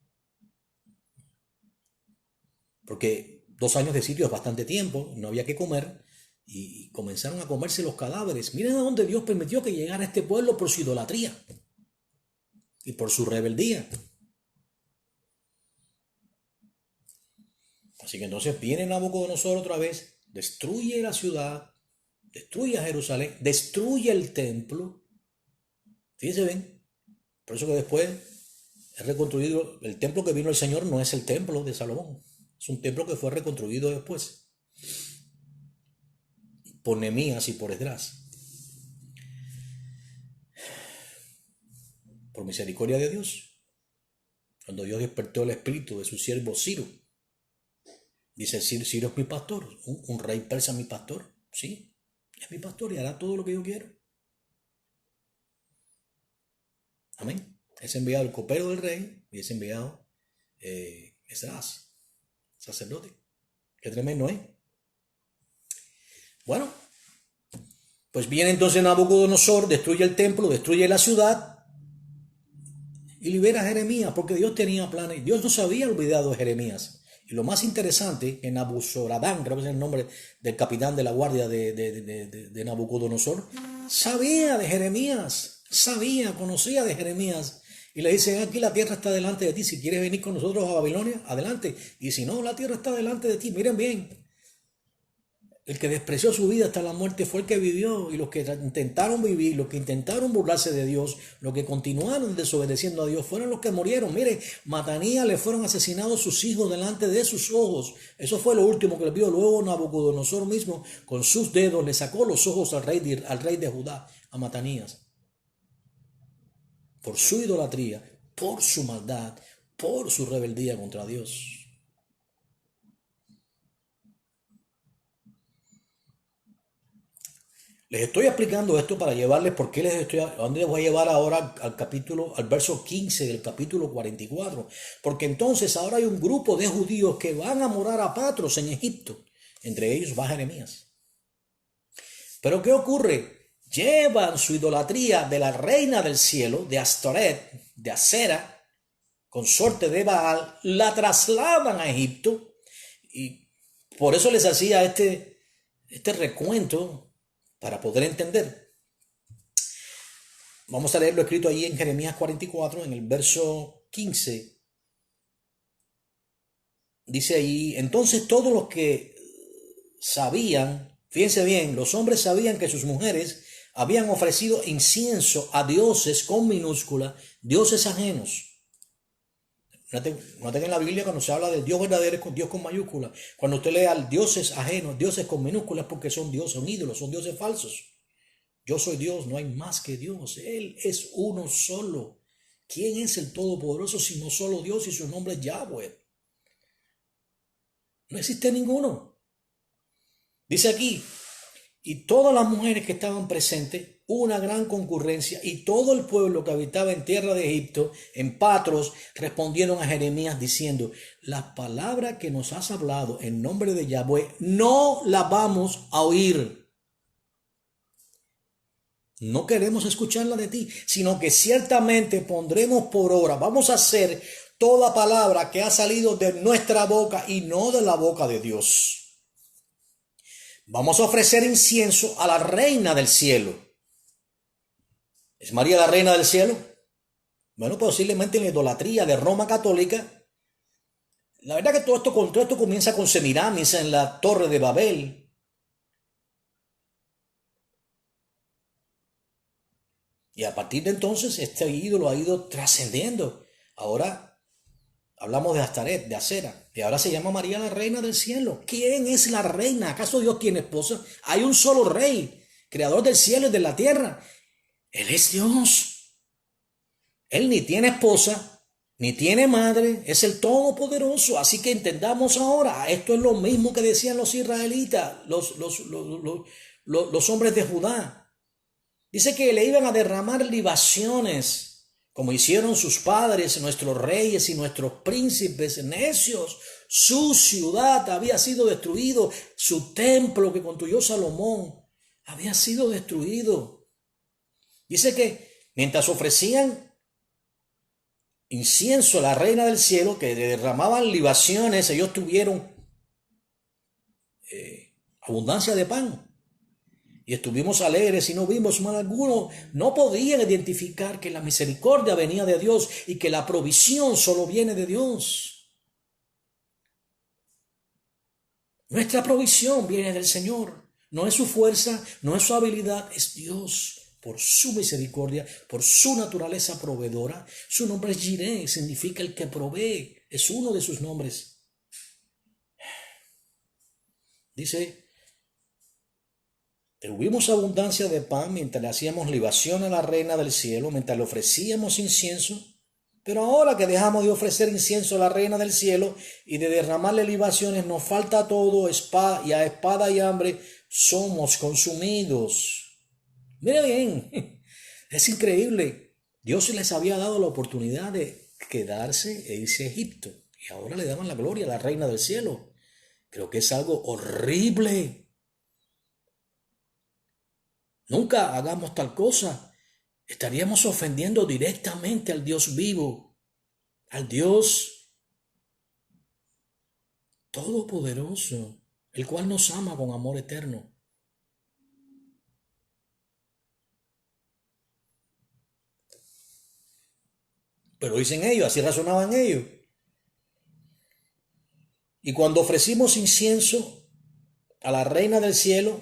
porque 2 años de sitio es bastante tiempo, no había que comer, y comenzaron a comerse los cadáveres. Miren a dónde Dios permitió que llegara este pueblo por su idolatría y por su rebeldía. Así que entonces viene Nabucodonosor otra vez, destruye la ciudad, destruye a Jerusalén, destruye el templo. Fíjense bien, por eso que después es reconstruido. El templo que vino el Señor no es el templo de Salomón, es un templo que fue reconstruido después por Nehemías y por Esdras, por misericordia de Dios. Cuando Dios despertó el espíritu de su siervo Ciro, dice: Ciro es mi pastor, un rey persa es mi pastor, sí, es mi pastor y hará todo lo que yo quiero. Amén. Es enviado el copero del rey y es enviado Esdras, sacerdote. Qué tremendo, ¿eh? Bueno, pues viene entonces Nabucodonosor, destruye el templo, destruye la ciudad y libera a Jeremías, porque Dios tenía planes. Dios no se había olvidado de Jeremías. Y lo más interesante, que Nabuzoradán, creo que es el nombre del capitán de la guardia de Nabucodonosor, sabía de Jeremías, conocía de Jeremías. Y le dice: aquí la tierra está delante de ti, si quieres venir con nosotros a Babilonia, adelante. Y si no, la tierra está delante de ti. Miren bien, el que despreció su vida hasta la muerte fue el que vivió, y los que intentaron vivir, los que intentaron burlarse de Dios, los que continuaron desobedeciendo a Dios, fueron los que murieron. Mire, Matanías le fueron asesinados sus hijos delante de sus ojos. Eso fue lo último que le vio. Luego Nabucodonosor mismo, con sus dedos, le sacó los ojos al rey de Judá, a Matanías, por su idolatría, por su maldad, por su rebeldía contra Dios. Les estoy explicando esto para llevarles por qué a dónde les voy a llevar ahora al verso 15 del capítulo 44. Porque entonces ahora hay un grupo de judíos que van a morar a Patros en Egipto. Entre ellos va Jeremías. Pero ¿qué ocurre? Llevan su idolatría de la reina del cielo, de Astoret, de Acera, consorte de Baal, la trasladan a Egipto. Y por eso les hacía este recuento, para poder entender. Vamos a leer lo escrito allí en Jeremías 44, en el verso 15. Dice allí: entonces todos los que sabían, fíjense bien, los hombres sabían que sus mujeres habían ofrecido incienso a dioses con minúscula, dioses ajenos. Noten en la Biblia, cuando se habla del Dios verdadero, es Dios con mayúscula. Cuando usted lea dioses ajenos, dioses con minúsculas, porque son dioses, son ídolos, son dioses falsos. Yo soy Dios, no hay más que Dios. Él es uno solo. ¿Quién es el Todopoderoso sino solo Dios, y su nombre es Yahweh? No existe ninguno. Dice aquí: y todas las mujeres que estaban presentes, una gran concurrencia, y todo el pueblo que habitaba en tierra de Egipto, en Patros, respondieron a Jeremías diciendo: las palabras que nos has hablado en nombre de Yahweh no las vamos a oír. No queremos escucharla de ti, sino que ciertamente pondremos por obra, vamos a hacer toda palabra que ha salido de nuestra boca y no de la boca de Dios. Vamos a ofrecer incienso a la reina del cielo. ¿Es María la reina del cielo? Bueno, posiblemente en la idolatría de Roma católica. La verdad que todo esto comienza con Semiramis en la Torre de Babel. Y a partir de entonces este ídolo ha ido trascendiendo. Ahora hablamos de Astaret, de Acera, y ahora se llama María la reina del cielo. ¿Quién es la reina? ¿Acaso Dios tiene esposa? Hay un solo rey, creador del cielo y de la tierra. Él es Dios. Él ni tiene esposa, ni tiene madre, es el Todopoderoso. Así que entendamos ahora, esto es lo mismo que decían los israelitas, los hombres de Judá. Dice que le iban a derramar libaciones, como hicieron sus padres, nuestros reyes y nuestros príncipes necios. Su ciudad había sido destruido, su templo que construyó Salomón había sido destruido. Dice que mientras ofrecían incienso a la reina del cielo, que derramaban libaciones, ellos tuvieron abundancia de pan. Y estuvimos alegres y no vimos mal alguno. No podían identificar que la misericordia venía de Dios y que la provisión solo viene de Dios. Nuestra provisión viene del Señor. No es su fuerza, no es su habilidad, es Dios. Por su misericordia, por su naturaleza proveedora. Su nombre es Jireh, significa el que provee. Es uno de sus nombres. Dice, tuvimos abundancia de pan mientras le hacíamos libación a la reina del cielo, mientras le ofrecíamos incienso. Pero ahora que dejamos de ofrecer incienso a la reina del cielo y de derramarle libaciones, nos falta todo, y a espada y hambre somos consumidos. Mira bien, es increíble. Dios les había dado la oportunidad de quedarse e irse a Egipto. Y ahora le daban la gloria a la reina del cielo. Creo que es algo horrible. Nunca hagamos tal cosa. Estaríamos ofendiendo directamente al Dios vivo, al Dios todopoderoso, el cual nos ama con amor eterno. Pero dicen ellos, así razonaban ellos. Y cuando ofrecimos incienso a la reina del cielo,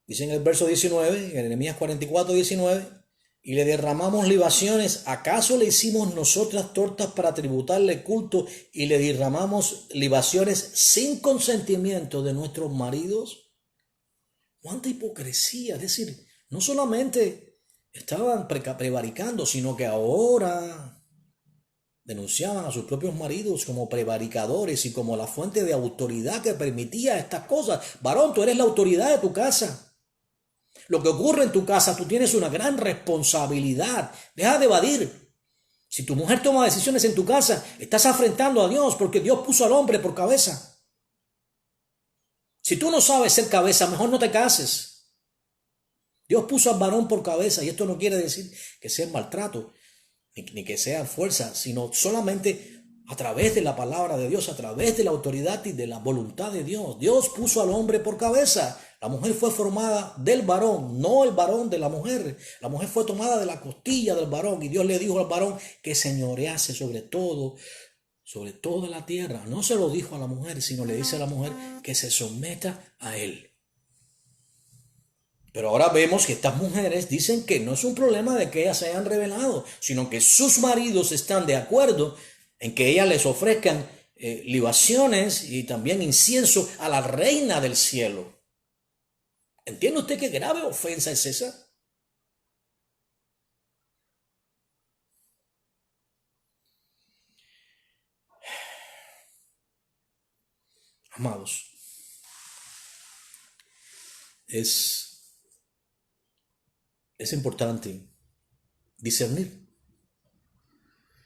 dice en el verso 19, en Jeremías 44, 19, y le derramamos libaciones, ¿acaso le hicimos nosotras tortas para tributarle culto y le derramamos libaciones sin consentimiento de nuestros maridos? ¡Cuánta hipocresía! Es decir, no solamente estaban prevaricando, sino que ahora denunciaban a sus propios maridos como prevaricadores y como la fuente de autoridad que permitía estas cosas. Varón, tú eres la autoridad de tu casa. Lo que ocurre en tu casa, tú tienes una gran responsabilidad. Deja de evadir. Si tu mujer toma decisiones en tu casa, estás afrentando a Dios porque Dios puso al hombre por cabeza. Si tú no sabes ser cabeza, mejor no te cases. Dios puso al varón por cabeza y esto no quiere decir que sea maltrato ni que sea fuerza, sino solamente a través de la palabra de Dios, a través de la autoridad y de la voluntad de Dios. Dios puso al hombre por cabeza. La mujer fue formada del varón, no el varón de la mujer. La mujer fue tomada de la costilla del varón y Dios le dijo al varón que señorease sobre toda la tierra. No se lo dijo a la mujer, sino le dice a la mujer que se someta a él. Pero ahora vemos que estas mujeres dicen que no es un problema de que ellas se hayan rebelado, sino que sus maridos están de acuerdo en que ellas les ofrezcan libaciones y también incienso a la reina del cielo. ¿Entiende usted qué grave ofensa es esa? Amados, es importante discernir.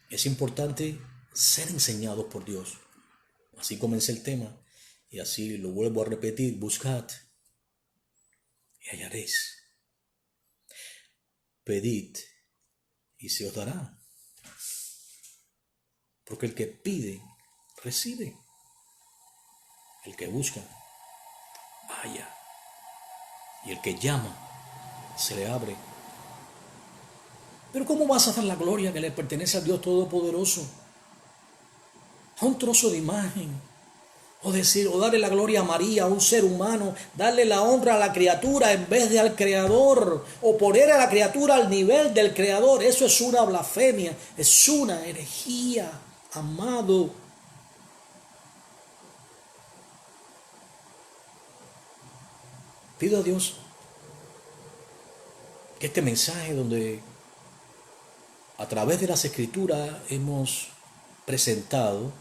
Es importante ser enseñados por Dios. Así comencé el tema y así lo vuelvo a repetir. Buscad y hallaréis. Pedid y se os dará. Porque el que pide, recibe. El que busca, halla. Y el que llama, se le abre. Pero ¿cómo vas a dar la gloria que le pertenece al Dios Todopoderoso? A un trozo de imagen. O darle la gloria a María, a un ser humano. Darle la honra a la criatura en vez de al Creador. O poner a la criatura al nivel del Creador. Eso es una blasfemia. Es una herejía, amado. Pido a Dios que este mensaje donde a través de las Escrituras hemos presentado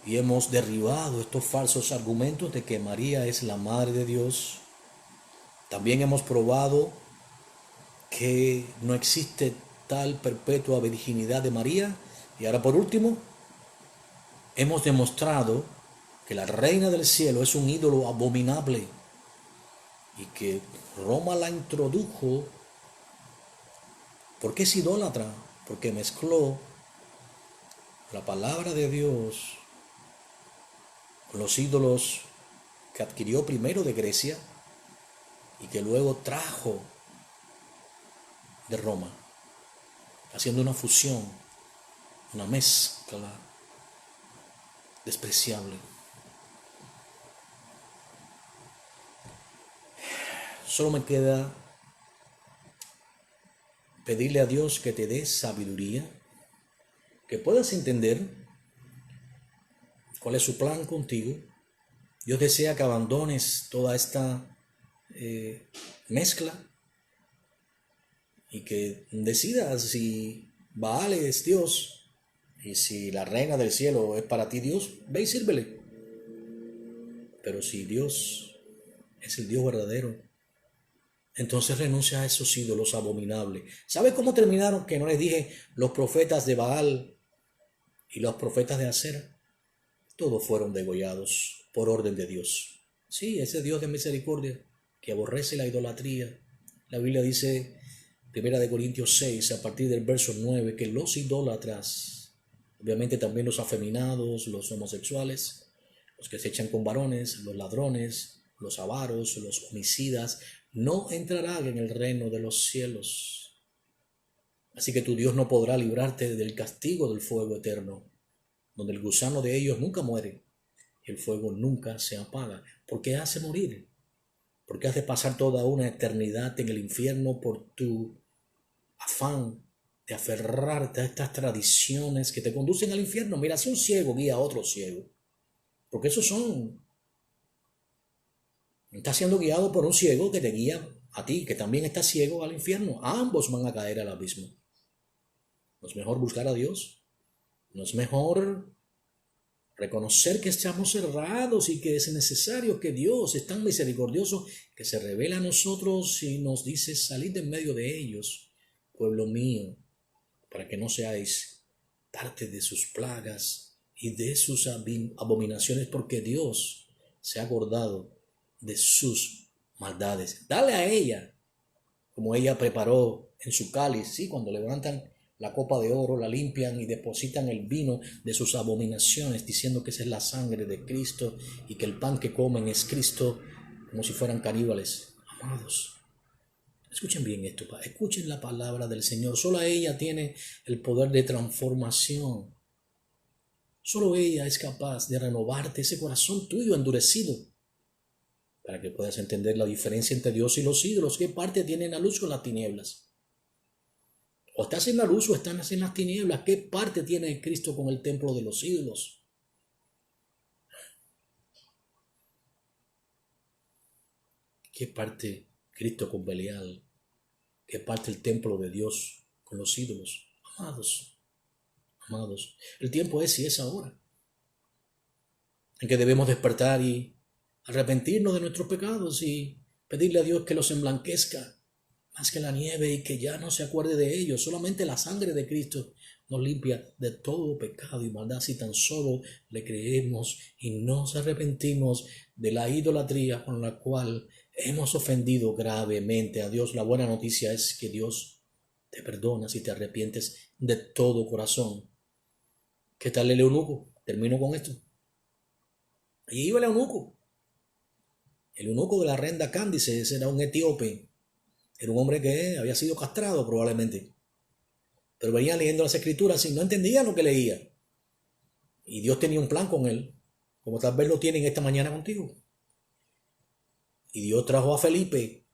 y hemos derribado estos falsos argumentos de que María es la Madre de Dios. También hemos probado que no existe tal perpetua virginidad de María. Y ahora por último, hemos demostrado que la Reina del Cielo es un ídolo abominable y que Roma la introdujo. ¿Por qué es idólatra? Porque mezcló la palabra de Dios con los ídolos que adquirió primero de Grecia y que luego trajo de Roma, haciendo una fusión, una mezcla despreciable. Solo me queda pedirle a Dios que te dé sabiduría, que puedas entender cuál es su plan contigo. Dios desea que abandones toda esta mezcla y que decidas si Baal es Dios y si la reina del cielo es para ti Dios, ve y sírvele. Pero si Dios es el Dios verdadero, entonces renuncia a esos ídolos abominables. ¿Sabes cómo terminaron? Que no les dije los profetas de Baal y los profetas de Acera. Todos fueron degollados por orden de Dios. Sí, ese Dios de misericordia que aborrece la idolatría. La Biblia dice, 1 Corintios 6, a partir del verso 9, que los idólatras, obviamente también los afeminados, los homosexuales, los que se echan con varones, los ladrones, los avaros, los homicidas, no entrarán en el reino de los cielos. Así que tu Dios no podrá librarte del castigo del fuego eterno, donde el gusano de ellos nunca muere y el fuego nunca se apaga. ¿Por qué hace morir? ¿Por qué hace pasar toda una eternidad en el infierno por tu afán de aferrarte a estas tradiciones que te conducen al infierno? Mira, si un ciego guía a otro ciego, porque esos son... Estás siendo guiado por un ciego que te guía a ti, que también está ciego, al infierno. Ambos van a caer al abismo. ¿No es mejor buscar a Dios? ¿No es mejor reconocer que estamos errados y que es necesario que Dios es tan misericordioso que se revela a nosotros y nos dice: salid en medio de ellos, pueblo mío, para que no seáis parte de sus plagas y de sus abominaciones, porque Dios se ha acordado de sus maldades? Dale a ella, como ella preparó en su cáliz, ¿sí? Cuando levantan la copa de oro, la limpian y depositan el vino de sus abominaciones, diciendo que esa es la sangre de Cristo y que el pan que comen es Cristo, como si fueran caníbales. Amados, escuchen bien esto, escuchen la palabra del Señor. Solo ella tiene el poder de transformación. Solo ella es capaz de renovarte ese corazón tuyo endurecido, para que puedas entender la diferencia entre Dios y los ídolos. ¿Qué parte tienen la luz con las tinieblas? O estás en la luz o estás en las tinieblas. ¿Qué parte tiene Cristo con el templo de los ídolos? ¿Qué parte Cristo con Belial? ¿Qué parte el templo de Dios con los ídolos? Amados, amados, el tiempo es y es ahora, en que debemos despertar y arrepentirnos de nuestros pecados y pedirle a Dios que los emblanquezca más que la nieve y que ya no se acuerde de ellos. Solamente la sangre de Cristo nos limpia de todo pecado y maldad si tan solo le creemos y nos arrepentimos de la idolatría con la cual hemos ofendido gravemente a Dios. La buena noticia es que Dios te perdona si te arrepientes de todo corazón. ¿Qué tal el eunuco? Termino con esto. Allí iba el eunuco. El eunuco de la reina Cándice, ese era un etíope. Era un hombre que había sido castrado probablemente, pero venía leyendo las escrituras y no entendía lo que leía. Y Dios tenía un plan con él, como tal vez lo tienen esta mañana contigo. Y Dios trajo a Felipe,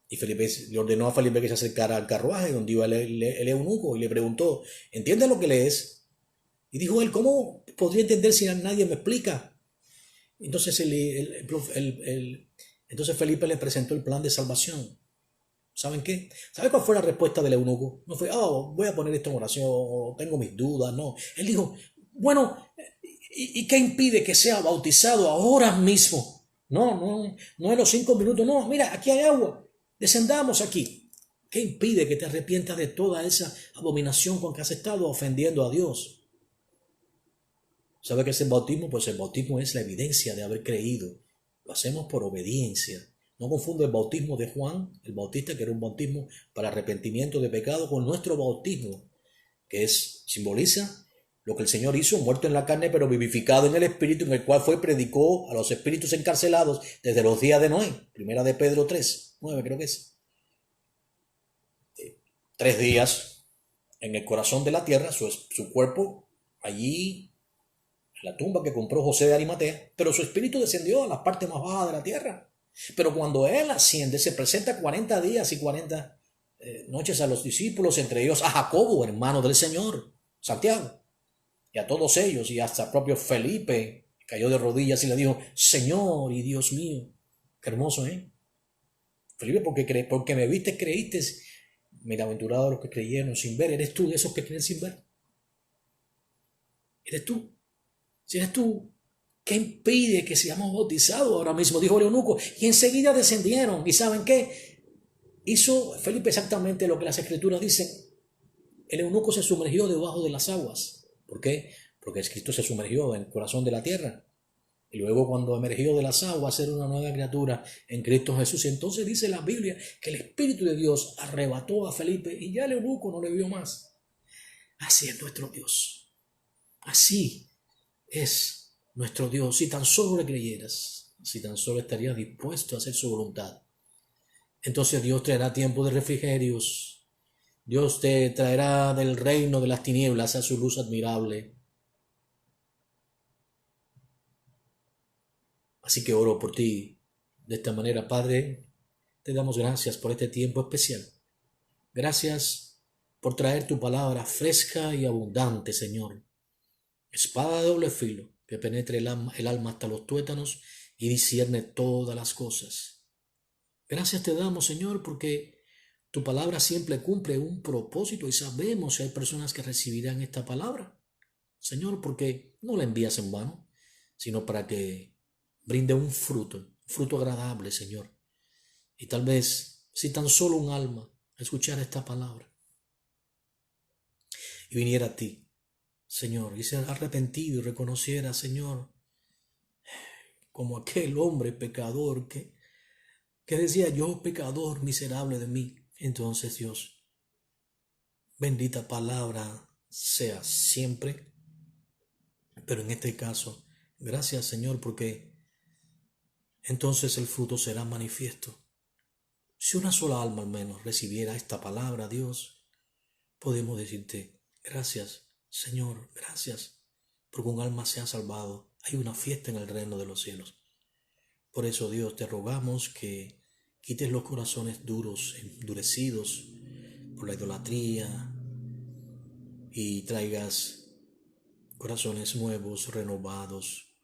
y Felipe le ordenó a Felipe que se acercara al carruaje donde iba el eunuco y le preguntó: ¿entiendes lo que lees? Y dijo él: ¿cómo podría entender si nadie me explica? Entonces, entonces Felipe le presentó el plan de salvación. ¿Saben qué? ¿Sabe cuál fue la respuesta del eunuco? No fue: voy a poner esto en oración, o tengo mis dudas. No, él dijo: bueno, ¿y qué impide que sea bautizado ahora mismo? No en los 5 minutos. No, mira, aquí hay agua, descendamos aquí. ¿Qué impide que te arrepientas de toda esa abominación con que has estado ofendiendo a Dios? ¿Sabe qué es el bautismo? Pues el bautismo es la evidencia de haber creído. Lo hacemos por obediencia. No confunde el bautismo de Juan el Bautista, que era un bautismo para arrepentimiento de pecado, con nuestro bautismo, que simboliza lo que el Señor hizo, muerto en la carne, pero vivificado en el Espíritu, en el cual predicó a los espíritus encarcelados desde los días de Noé. Primera de Pedro 3, 9 creo que es. 3 días en el corazón de la tierra, su cuerpo allí en la tumba que compró José de Arimatea, pero su espíritu descendió a la parte más baja de la tierra. Pero cuando él asciende, se presenta 40 días y 40 noches a los discípulos, entre ellos a Jacobo, hermano del Señor, Santiago, y a todos ellos, y hasta el propio Felipe cayó de rodillas y le dijo: Señor y Dios mío. Qué hermoso, ¿eh? Felipe, porque me viste, creíste. Bienaventurados los que creyeron sin ver. ¿Eres tú de esos que creen sin ver? ¿Eres tú? Si eres tú, ¿qué impide que seamos bautizados ahora mismo? Dijo el eunuco. Y enseguida descendieron. ¿Y saben qué? Hizo Felipe exactamente lo que las escrituras dicen. El eunuco se sumergió debajo de las aguas. ¿Por qué? Porque Cristo se sumergió en el corazón de la tierra. Y luego, cuando emergió de las aguas, era una nueva criatura en Cristo Jesús. Y entonces dice la Biblia que el Espíritu de Dios arrebató a Felipe y ya el eunuco no le vio más. Así es nuestro Dios. Así es nuestro Dios. Si tan solo le creyeras, si tan solo estarías dispuesto a hacer su voluntad, entonces Dios traerá tiempo de refrigerios. Dios te traerá del reino de las tinieblas a su luz admirable. Así que oro por ti de esta manera, Padre. Te damos gracias por este tiempo especial. Gracias por traer tu palabra fresca y abundante, Señor. Espada de doble filo que penetre el alma hasta los tuétanos y discierne todas las cosas. Gracias te damos, Señor, porque tu palabra siempre cumple un propósito y sabemos que hay personas que recibirán esta palabra. Señor, porque no la envías en vano, sino para que brinde un fruto agradable, Señor. Y tal vez, si tan solo un alma escuchara esta palabra y viniera a ti, Señor, y se arrepentido y reconociera, Señor, como aquel hombre pecador que decía: yo pecador miserable de mí. Entonces, Dios, bendita palabra sea siempre, pero en este caso, gracias, Señor, porque entonces el fruto será manifiesto. Si una sola alma al menos recibiera esta palabra, Dios, podemos decirte: gracias, Señor, gracias, porque un alma se ha salvado. Hay una fiesta en el reino de los cielos. Por eso, Dios, te rogamos que quites los corazones duros, endurecidos por la idolatría, y traigas corazones nuevos, renovados,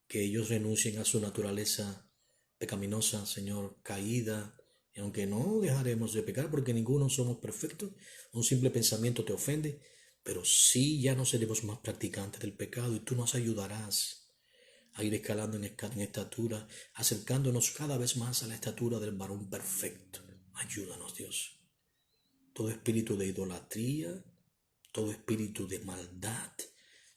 que ellos renuncien a su naturaleza pecaminosa, Señor, caída. Y aunque no dejaremos de pecar, porque ninguno somos perfectos, un simple pensamiento te ofende, pero sí ya no seremos más practicantes del pecado, y tú nos ayudarás a ir escalando en estatura, acercándonos cada vez más a la estatura del varón perfecto. Ayúdanos, Dios. Todo espíritu de idolatría, todo espíritu de maldad,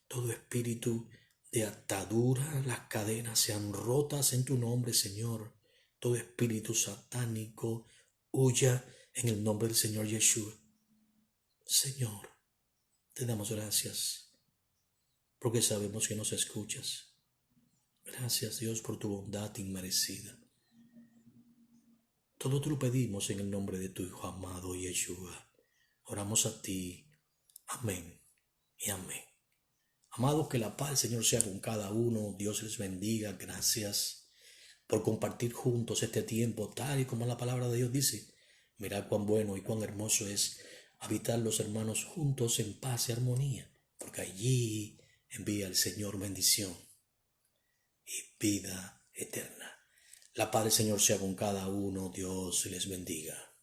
todo espíritu de atadura, las cadenas sean rotas en tu nombre, Señor. Todo espíritu satánico huya en el nombre del Señor Yeshua. Señor, te damos gracias porque sabemos que nos escuchas. Gracias, Dios, por tu bondad inmerecida. Todo te lo pedimos en el nombre de tu Hijo amado Yeshua. Oramos a ti. Amén y amén. Amados, que la paz del Señor sea con cada uno. Dios les bendiga. Gracias por compartir juntos este tiempo, tal y como la palabra de Dios dice. Mirad cuán bueno y cuán hermoso es habitar los hermanos juntos en paz y armonía, porque allí envía el Señor bendición y vida eterna. La paz del Señor sea con cada uno. Dios les bendiga.